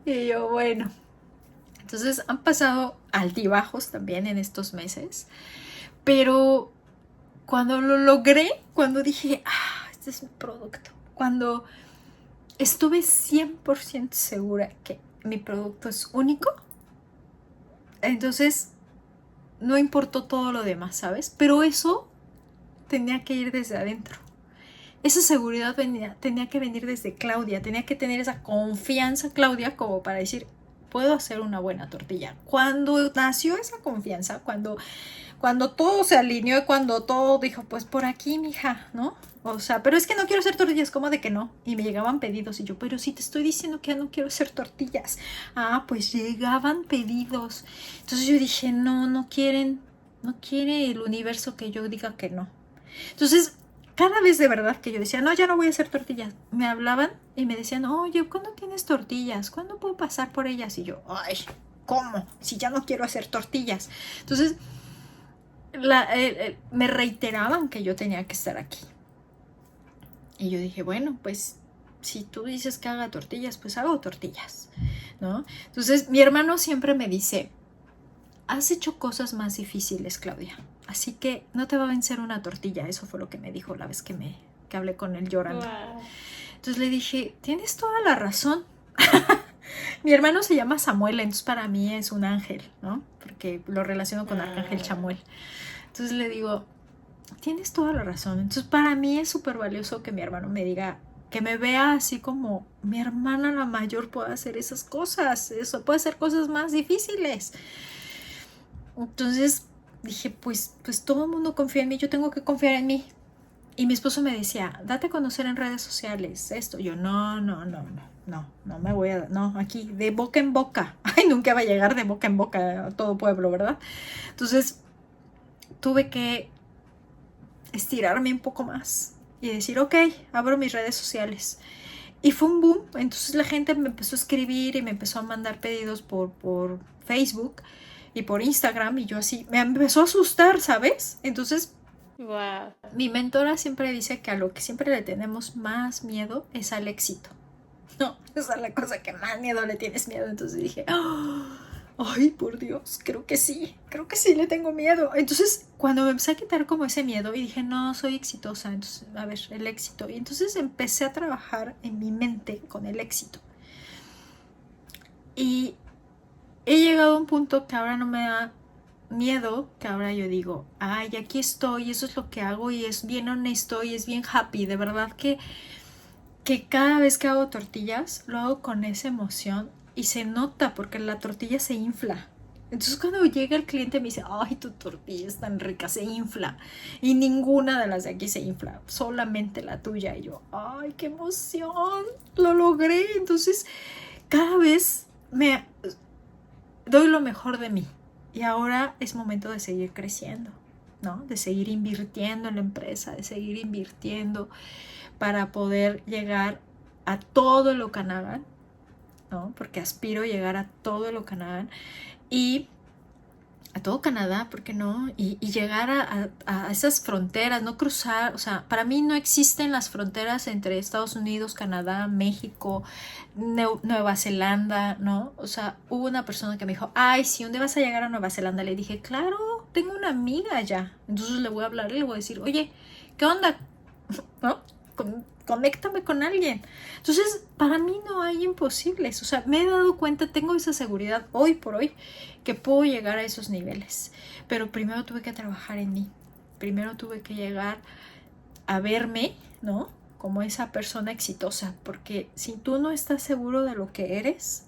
Y yo, bueno, entonces han pasado altibajos también en estos meses, pero cuando lo logré, cuando dije, este es mi producto, cuando estuve 100% segura que mi producto es único, entonces no importó todo lo demás, ¿sabes? Pero eso tenía que ir desde adentro. Esa seguridad tenía que venir desde Claudia, tenía que tener esa confianza Claudia como para decir, puedo hacer una buena tortilla. Cuando nació esa confianza, cuando todo se alineó y cuando todo dijo, pues por aquí, mija, ¿no? O sea, pero es que no quiero hacer tortillas, ¿cómo de que no? Y me llegaban pedidos y yo, pero si te estoy diciendo que ya no quiero hacer tortillas. Pues llegaban pedidos. Entonces yo dije, no quiere el universo que yo diga que no. Entonces, cada vez de verdad que yo decía, no, ya no voy a hacer tortillas, me hablaban y me decían, oye, ¿cuándo tienes tortillas? ¿Cuándo puedo pasar por ellas? Y yo, ¿cómo? Si ya no quiero hacer tortillas. Entonces, me reiteraban que yo tenía que estar aquí. Y yo dije, bueno, pues si tú dices que haga tortillas, pues hago tortillas, ¿no? Entonces, mi hermano siempre me dice, has hecho cosas más difíciles, Claudia, así que no te va a vencer una tortilla. Eso fue lo que me dijo la vez que hablé con él llorando. Wow. Entonces le dije, tienes toda la razón. Mi hermano se llama Samuel, entonces para mí es un ángel, ¿no? Porque lo relaciono con Arcángel Chamuel. Entonces le digo, tienes toda la razón. Entonces para mí es súper valioso que mi hermano me diga, que me vea así como mi hermana la mayor puede hacer esas cosas, eso puede hacer cosas más difíciles. Entonces dije, pues todo el mundo confía en mí, yo tengo que confiar en mí. Y mi esposo me decía, date a conocer en redes sociales, esto. Yo, no me voy a, no, aquí, de boca en boca. Ay, nunca va a llegar de boca en boca a todo pueblo, ¿verdad? Entonces, tuve que estirarme un poco más y decir, ok, abro mis redes sociales. Y fue un boom, entonces la gente me empezó a escribir y me empezó a mandar pedidos por Facebook y por Instagram, y yo así, me empezó a asustar, ¿sabes? Entonces, Wow. mi mentora siempre dice que a lo que siempre le tenemos más miedo es al éxito. No, esa es la cosa que más miedo le tienes miedo. Entonces dije, oh, ay, por Dios, creo que sí le tengo miedo. Entonces, cuando me empecé a quitar como ese miedo y dije, no, soy exitosa, entonces, a ver, el éxito. Y entonces empecé a trabajar en mi mente con el éxito. Y he llegado a un punto que ahora no me da miedo, que ahora yo digo, ay, aquí estoy, eso es lo que hago y es bien honesto y es bien happy. De verdad que cada vez que hago tortillas lo hago con esa emoción y se nota porque la tortilla se infla. Entonces cuando llega el cliente me dice, ay, tu tortilla es tan rica, se infla. Y ninguna de las de aquí se infla, solamente la tuya. Y yo, ay, qué emoción, lo logré. Entonces cada vez me doy lo mejor de mí. Y ahora es momento de seguir creciendo, ¿no? De seguir invirtiendo en la empresa, de seguir invirtiendo para poder llegar a todo lo que hagan, ¿no? Porque aspiro a llegar a todo lo que hagan y a todo Canadá, ¿por qué no? Y llegar a esas fronteras, no cruzar, o sea, para mí no existen las fronteras entre Estados Unidos, Canadá, México, Nueva Zelanda, ¿no? O sea, hubo una persona que me dijo, ay, si un día vas a llegar a Nueva Zelanda, le dije, claro, tengo una amiga allá, entonces le voy a hablar y le voy a decir, oye, ¿qué onda? ¿No? Conéctame con alguien. Entonces, para mí no hay imposibles. O sea, me he dado cuenta, tengo esa seguridad hoy por hoy que puedo llegar a esos niveles. Pero primero tuve que trabajar en mí. Primero tuve que llegar a verme, ¿no? Como esa persona exitosa. Porque si tú no estás seguro de lo que eres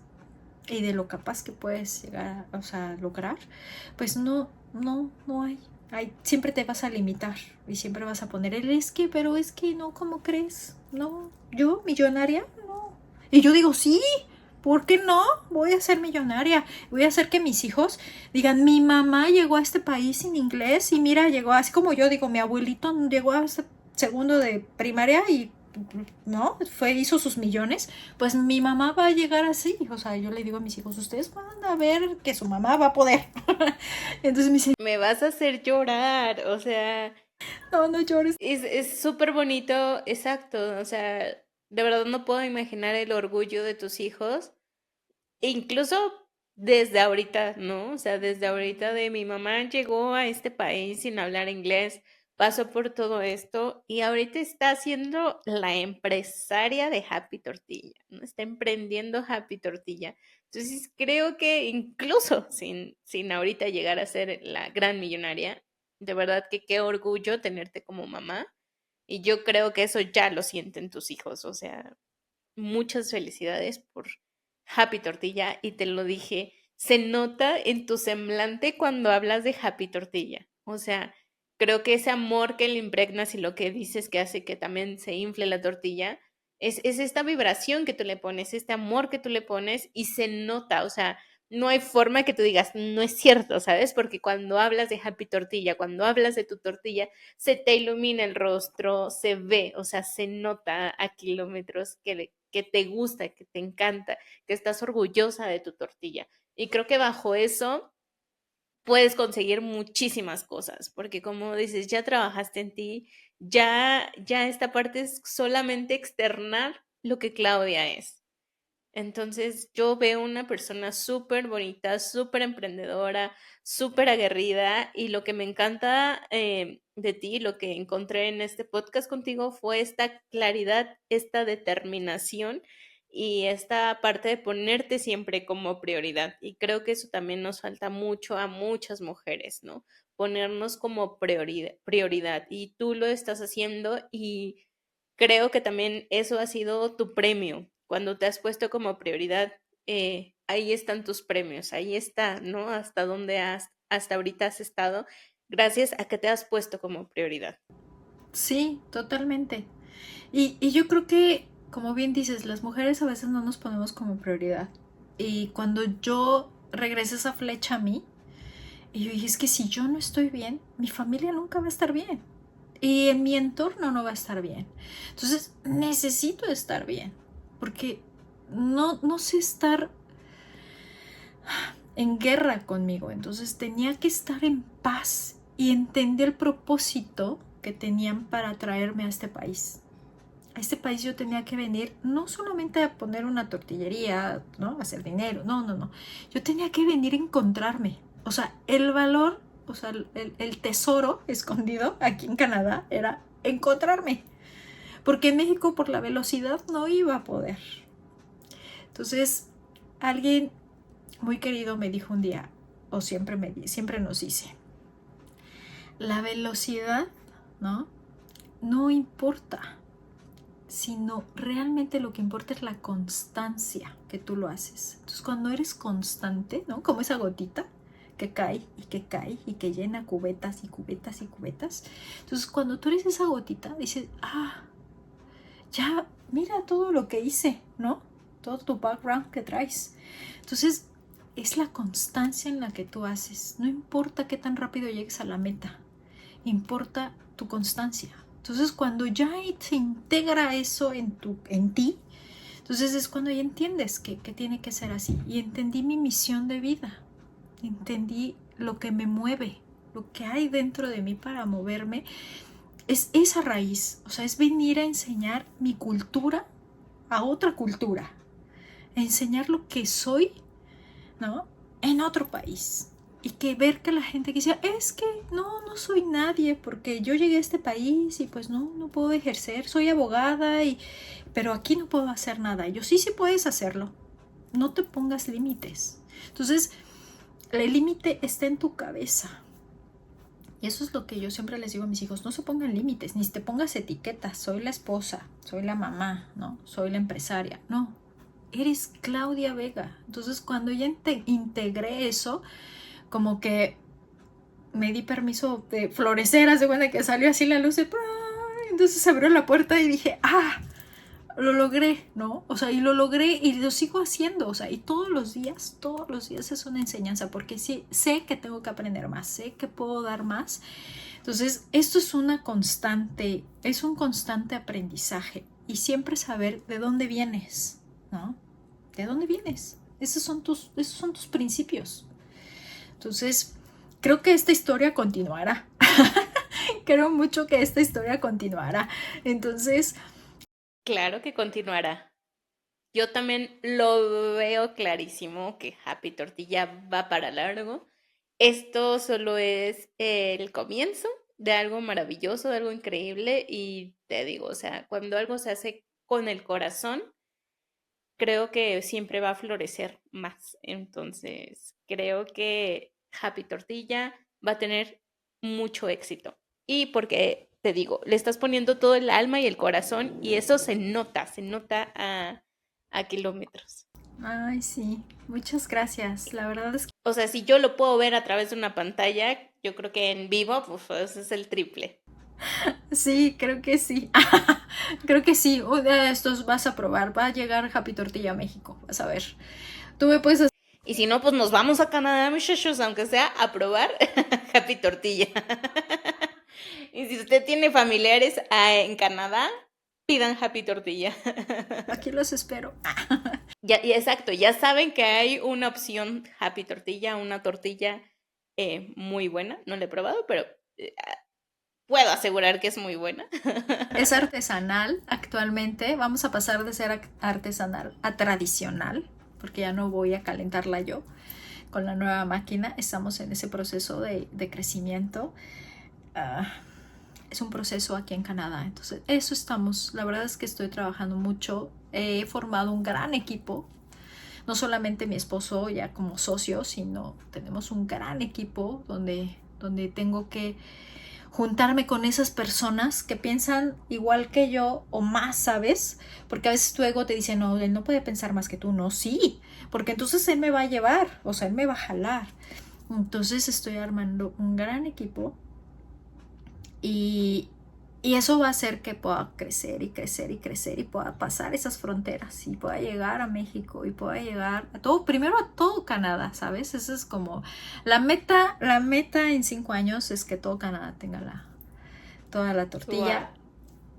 y de lo capaz que puedes llegar a, o sea, lograr, pues no hay. Siempre te vas a limitar y siempre vas a poner el es que, pero es que no, ¿cómo crees? No, yo, millonaria, no. Y yo digo, sí, ¿por qué no? Voy a ser millonaria. Voy a hacer que mis hijos digan, mi mamá llegó a este país sin inglés y mira, llegó así como yo digo, mi abuelito llegó a segundo de primaria y no, hizo sus millones, pues mi mamá va a llegar así. O sea, yo le digo a mis hijos, ustedes van a ver que su mamá va a poder. Entonces me dicen, Me vas a hacer llorar, o sea, no llores. es súper bonito, exacto, o sea, de verdad no puedo imaginar el orgullo de tus hijos, e incluso desde ahorita, ¿no? O sea, desde ahorita de mi mamá llegó a este país sin hablar inglés, pasó por todo esto y ahorita está siendo la empresaria de Happy Tortilla, ¿no? Está emprendiendo Happy Tortilla. Entonces creo que incluso sin ahorita llegar a ser la gran millonaria, de verdad que qué orgullo tenerte como mamá. Y yo creo que eso ya lo sienten tus hijos, o sea, muchas felicidades por Happy Tortilla y te lo dije, se nota en tu semblante cuando hablas de Happy Tortilla. O sea, creo que ese amor que le impregnas y lo que dices que hace que también se infle la tortilla, es esta vibración que tú le pones, este amor que tú le pones y se nota, o sea, no hay forma que tú digas, no es cierto, ¿sabes? Porque cuando hablas de Happy Tortilla, cuando hablas de tu tortilla, se te ilumina el rostro, se ve, o sea, se nota a kilómetros que te gusta, que te encanta, que estás orgullosa de tu tortilla. Y creo que bajo eso puedes conseguir muchísimas cosas, porque como dices, ya trabajaste en ti, ya esta parte es solamente externar lo que Claudia es. Entonces yo veo una persona súper bonita, súper emprendedora, súper aguerrida y lo que me encanta de ti, lo que encontré en este podcast contigo fue esta claridad, esta determinación y esta parte de ponerte siempre como prioridad. Y creo que eso también nos falta mucho a muchas mujeres, ¿no? Ponernos como prioridad. Y tú lo estás haciendo y creo que también eso ha sido tu premio. Cuando te has puesto como prioridad, ahí están tus premios, ahí está, ¿no? Hasta dónde hasta ahorita has estado, gracias a que te has puesto como prioridad. Sí, totalmente. Y yo creo que, como bien dices, las mujeres a veces no nos ponemos como prioridad. Y cuando yo regresé esa flecha a mí, y yo dije, es que si yo no estoy bien, mi familia nunca va a estar bien. Y en mi entorno no va a estar bien. Entonces, necesito estar bien. Porque no sé estar en guerra conmigo. Entonces, tenía que estar en paz y entender el propósito que tenían para traerme a este país. A este país yo tenía que venir no solamente a poner una tortillería, ¿no? A hacer dinero, no. Yo tenía que venir a encontrarme. O sea, el valor, o sea, el tesoro escondido aquí en Canadá era encontrarme. Porque en México por la velocidad no iba a poder. Entonces, alguien muy querido me dijo un día, o siempre nos dice, la velocidad, ¿no? No importa, sino realmente lo que importa es la constancia que tú lo haces. Entonces, cuando eres constante, ¿no? Como esa gotita que cae y que cae y que llena cubetas y cubetas y cubetas. Entonces, cuando tú eres esa gotita, dices, ya, mira todo lo que hice, ¿no? Todo tu background que traes. Entonces, es la constancia en la que tú haces. No importa qué tan rápido llegues a la meta, importa tu constancia. Entonces, cuando ya se integra eso en ti, entonces es cuando ya entiendes que tiene que ser así. Y entendí mi misión de vida. Entendí lo que me mueve, lo que hay dentro de mí para moverme. Es esa raíz. O sea, es venir a enseñar mi cultura a otra cultura. A enseñar lo que soy, ¿no? En otro país. Y que ver que la gente que decía, es que no soy nadie porque yo llegué a este país y pues no puedo ejercer, soy abogada, pero aquí no puedo hacer nada. Y yo sí puedes hacerlo, no te pongas límites. Entonces, el límite está en tu cabeza. Y eso es lo que yo siempre les digo a mis hijos, no se pongan límites, ni te pongas etiquetas, soy la esposa, soy la mamá, ¿no? Soy la empresaria, no. Eres Claudia Vega. Entonces, cuando ya integré eso, como que me di permiso de florecer, hace cuenta que salió así la luz de... Entonces se abrió la puerta y dije, lo logré, ¿no? O sea, y lo logré y lo sigo haciendo, o sea, y todos los días es una enseñanza, porque sí, sé que tengo que aprender más, sé que puedo dar más. Entonces, esto es un constante aprendizaje y siempre saber de dónde vienes, ¿no? ¿De dónde vienes? Esos son tus principios. Entonces, creo que esta historia continuará. Creo mucho que esta historia continuará. Entonces, Claro que continuará. Yo también lo veo clarísimo que Happy Tortilla va para largo. Esto solo es el comienzo de algo maravilloso, de algo increíble y te digo, o sea, cuando algo se hace con el corazón, creo que siempre va a florecer más. Entonces, creo que Happy Tortilla va a tener mucho éxito. Y porque, te digo, le estás poniendo todo el alma y el corazón y eso se nota a kilómetros. ay, sí, muchas gracias. La verdad es que O sea, si yo lo puedo ver a través de una pantalla, yo creo que en vivo, pues es el triple. sí, creo que sí. Creo que sí. Un día de estos vas a probar. Va a llegar Happy Tortilla a México. Vas a ver. Tú me puedes... Y si no, pues nos vamos a Canadá, muchachos, aunque sea a probar Happy Tortilla. Y si usted tiene familiares en Canadá, pidan Happy Tortilla. Aquí los espero. y exacto, ya saben que hay una opción Happy Tortilla, una tortilla muy buena. No la he probado, pero puedo asegurar que es muy buena. Es artesanal actualmente. Vamos a pasar de ser artesanal a tradicional, porque ya no voy a calentarla yo con la nueva máquina. Estamos en ese proceso de crecimiento. Uh, es un proceso aquí en Canadá. Entonces, eso estamos. La verdad es que estoy trabajando mucho. He formado un gran equipo. No solamente mi esposo ya como socio, sino tenemos un gran equipo donde tengo que juntarme con esas personas que piensan igual que yo o más, ¿sabes? Porque a veces tu ego te dice, no, él no puede pensar más que tú. No, sí, porque entonces él me va a llevar, o sea, él me va a jalar. Entonces estoy armando un gran equipo y, y eso va a hacer que pueda crecer y crecer y crecer y pueda pasar esas fronteras y pueda llegar a México y pueda llegar a todo, primero a todo Canadá, ¿sabes? Eso es como la meta en 5 años es que todo Canadá tenga toda la Wow. tortilla.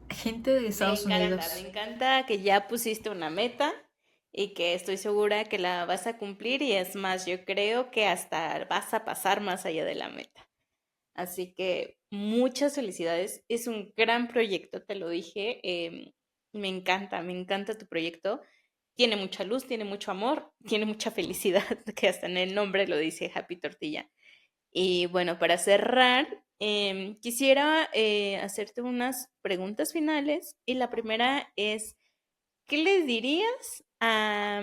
Gente de Estados Me Unidos. encanta que ya pusiste una meta y que estoy segura que la vas a cumplir y es más, yo creo que hasta vas a pasar más allá de la meta. Así que muchas felicidades. Es un gran proyecto, te lo dije. Me encanta tu proyecto. Tiene mucha luz, tiene mucho amor, tiene mucha felicidad, que hasta en el nombre lo dice Happy Tortilla. Y bueno, para cerrar, quisiera hacerte unas preguntas finales. Y la primera es, ¿qué les dirías a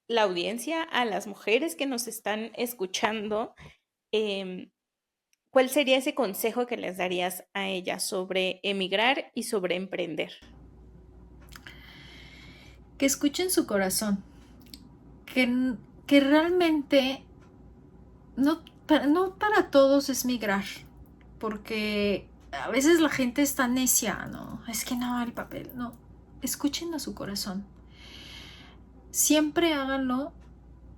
la audiencia, a las mujeres que nos están escuchando? em, ¿Cuál sería ese consejo que les darías a ellas sobre emigrar y sobre emprender? Que escuchen su corazón. Que realmente no para todos es migrar. Porque a veces la gente está necia, ¿no? Es que no, el papel, no. Escuchen a su corazón. Siempre háganlo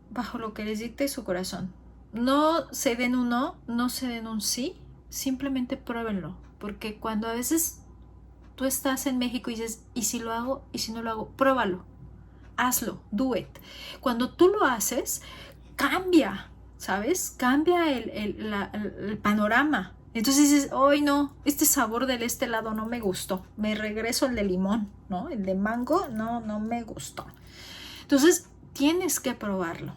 bajo lo que les dicte su corazón. No se den un no, no se den un sí, simplemente pruébenlo. Porque cuando a veces tú estás en México y dices, ¿y si lo hago? ¿Y si no lo hago? Pruébalo, hazlo, do it. Cuando tú lo haces, cambia, ¿sabes? Cambia el panorama. Entonces dices, hoy no, este sabor del este lado no me gustó. Me regreso al de limón, ¿no? El de mango, no me gustó. Entonces, tienes que probarlo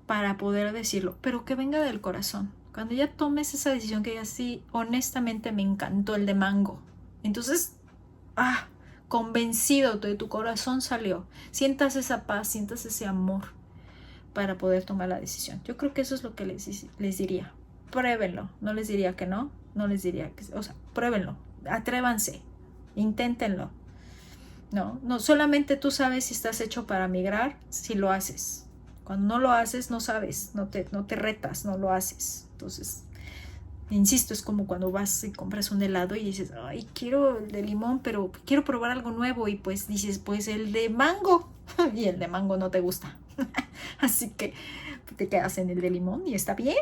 para poder decirlo, pero que venga del corazón. Cuando ya tomes esa decisión que digas, sí, honestamente me encantó el de mango. Entonces, convencido de tu corazón salió. Sientas esa paz, sientas ese amor para poder tomar la decisión. Yo creo que eso es lo que les diría. Pruébenlo. No les diría que no, no les diría que, o sea, pruébenlo. Atrévanse. Inténtenlo. No solamente tú sabes si estás hecho para migrar, si lo haces. Cuando no lo haces, no sabes, no te retas, no lo haces. Entonces, insisto, es como cuando vas y compras un helado y dices, ay, quiero el de limón, pero quiero probar algo nuevo. Y pues dices, pues el de mango. Y el de mango no te gusta. Así que te quedas en el de limón y está bien,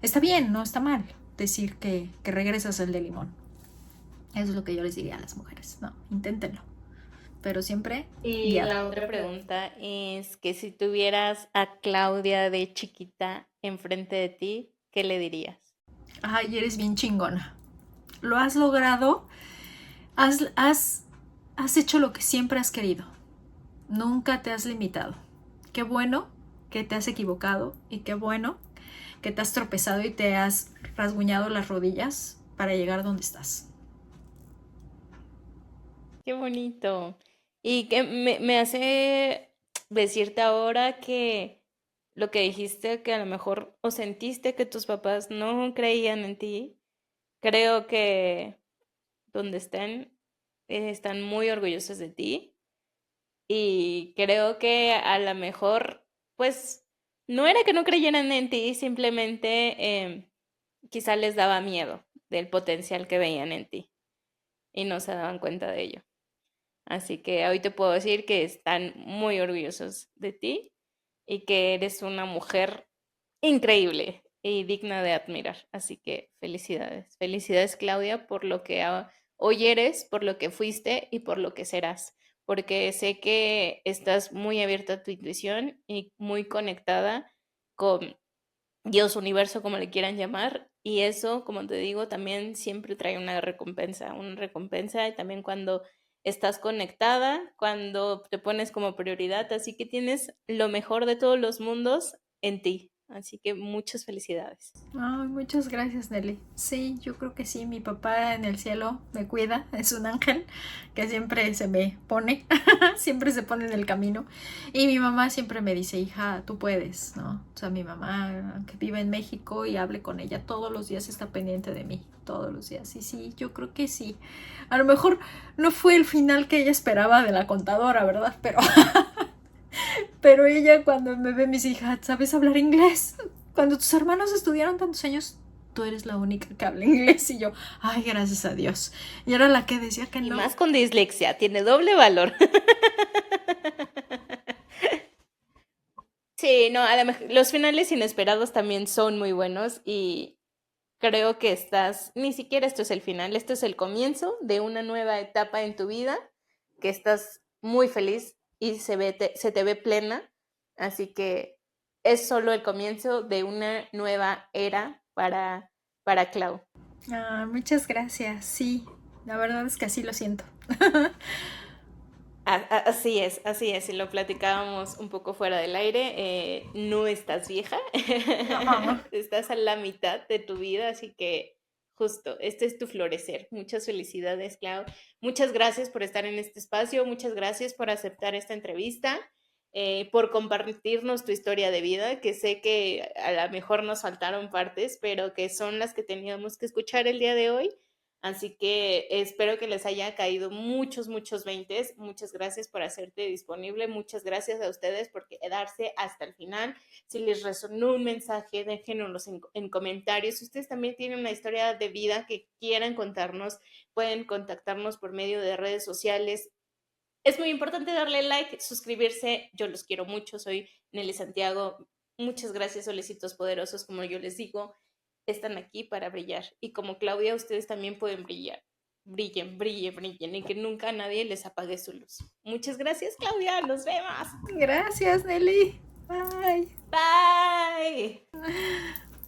está bien, no está mal decir que regresas al de limón. Eso es lo que yo les diría a las mujeres. No, inténtenlo. Pero siempre Y guiada. la otra pregunta es que si tuvieras a Claudia de chiquita enfrente de ti, ¿qué le dirías? Ay, eres bien chingona. Lo has logrado. Has, has, has hecho lo que siempre has querido. Nunca te has limitado. Qué bueno que te has equivocado y qué bueno que te has tropezado y te has rasguñado las rodillas para llegar donde estás. Qué bonito. Y que me hace decirte ahora que lo que dijiste, que a lo mejor o sentiste que tus papás no creían en ti, creo que donde estén, están muy orgullosos de ti. Y creo que a lo mejor, pues, no era que no creyeran en ti, simplemente quizá les daba miedo del potencial que veían en ti y no se daban cuenta de ello. Así que hoy te puedo decir que están muy orgullosos de ti y que eres una mujer increíble y digna de admirar. Así que felicidades. Felicidades, Claudia, por lo que hoy eres, por lo que fuiste y por lo que serás. porque sé que estás muy abierta a tu intuición y muy conectada con Dios, universo, como le quieran llamar, y eso, como te digo, también siempre trae una recompensa, y también cuando estás conectada, cuando te pones como prioridad, así que tienes lo mejor de todos los mundos en ti, así que muchas felicidades. Ay, muchas gracias, Nelly. Sí, yo creo que sí, mi papá en el cielo me cuida, es un ángel que siempre se me pone, siempre se pone en el camino. Y mi mamá siempre me dice, hija, tú puedes, ¿no? O sea, mi mamá que vive en México y hable con ella todos los días está pendiente de mí, todos los días. Y sí, yo creo que sí. A lo mejor no fue el final que ella esperaba de la contadora, ¿verdad? Pero ella cuando me ve, mis hijas, ¿sabes hablar inglés? Cuando tus hermanos estudiaron tantos años, tú eres la única que habla inglés. Y yo, ay, gracias a Dios. Y era la que decía que Y no. más con dislexia, tiene doble valor. Sí, no, a lo mejor los finales inesperados también son muy buenos y creo que ni siquiera esto es el final, esto es el comienzo de una nueva etapa en tu vida, que estás muy feliz y se te ve plena, así que es solo el comienzo de una nueva era para Clau. Ah, muchas gracias. Sí, la verdad es que así lo siento. Así es, y lo platicábamos un poco fuera del aire, no estás vieja, No. estás a la mitad de tu vida, así que justo, este es tu florecer. Muchas felicidades, Clau. Muchas gracias por estar en este espacio, muchas gracias por aceptar esta entrevista, por compartirnos tu historia de vida, que sé que a lo mejor nos faltaron partes, pero que son las que teníamos que escuchar el día de hoy. Así que espero que les haya caído muchos veintes. Muchas gracias por hacerte disponible. Muchas gracias a ustedes por quedarse hasta el final. Si les resonó un mensaje, déjenoslos en comentarios. Si ustedes también tienen una historia de vida que quieran contarnos, pueden contactarnos por medio de redes sociales. Es muy importante darle like, suscribirse. Yo los quiero mucho. Soy Nelly Santiago. Muchas gracias, solecitos poderosos, como yo les digo, están aquí para brillar. Y como Claudia, ustedes también pueden brillar. Brillen, brillen, brillen y que nunca nadie les apague su luz. Muchas gracias, Claudia. Nos vemos. Gracias, Nelly. Bye. Bye.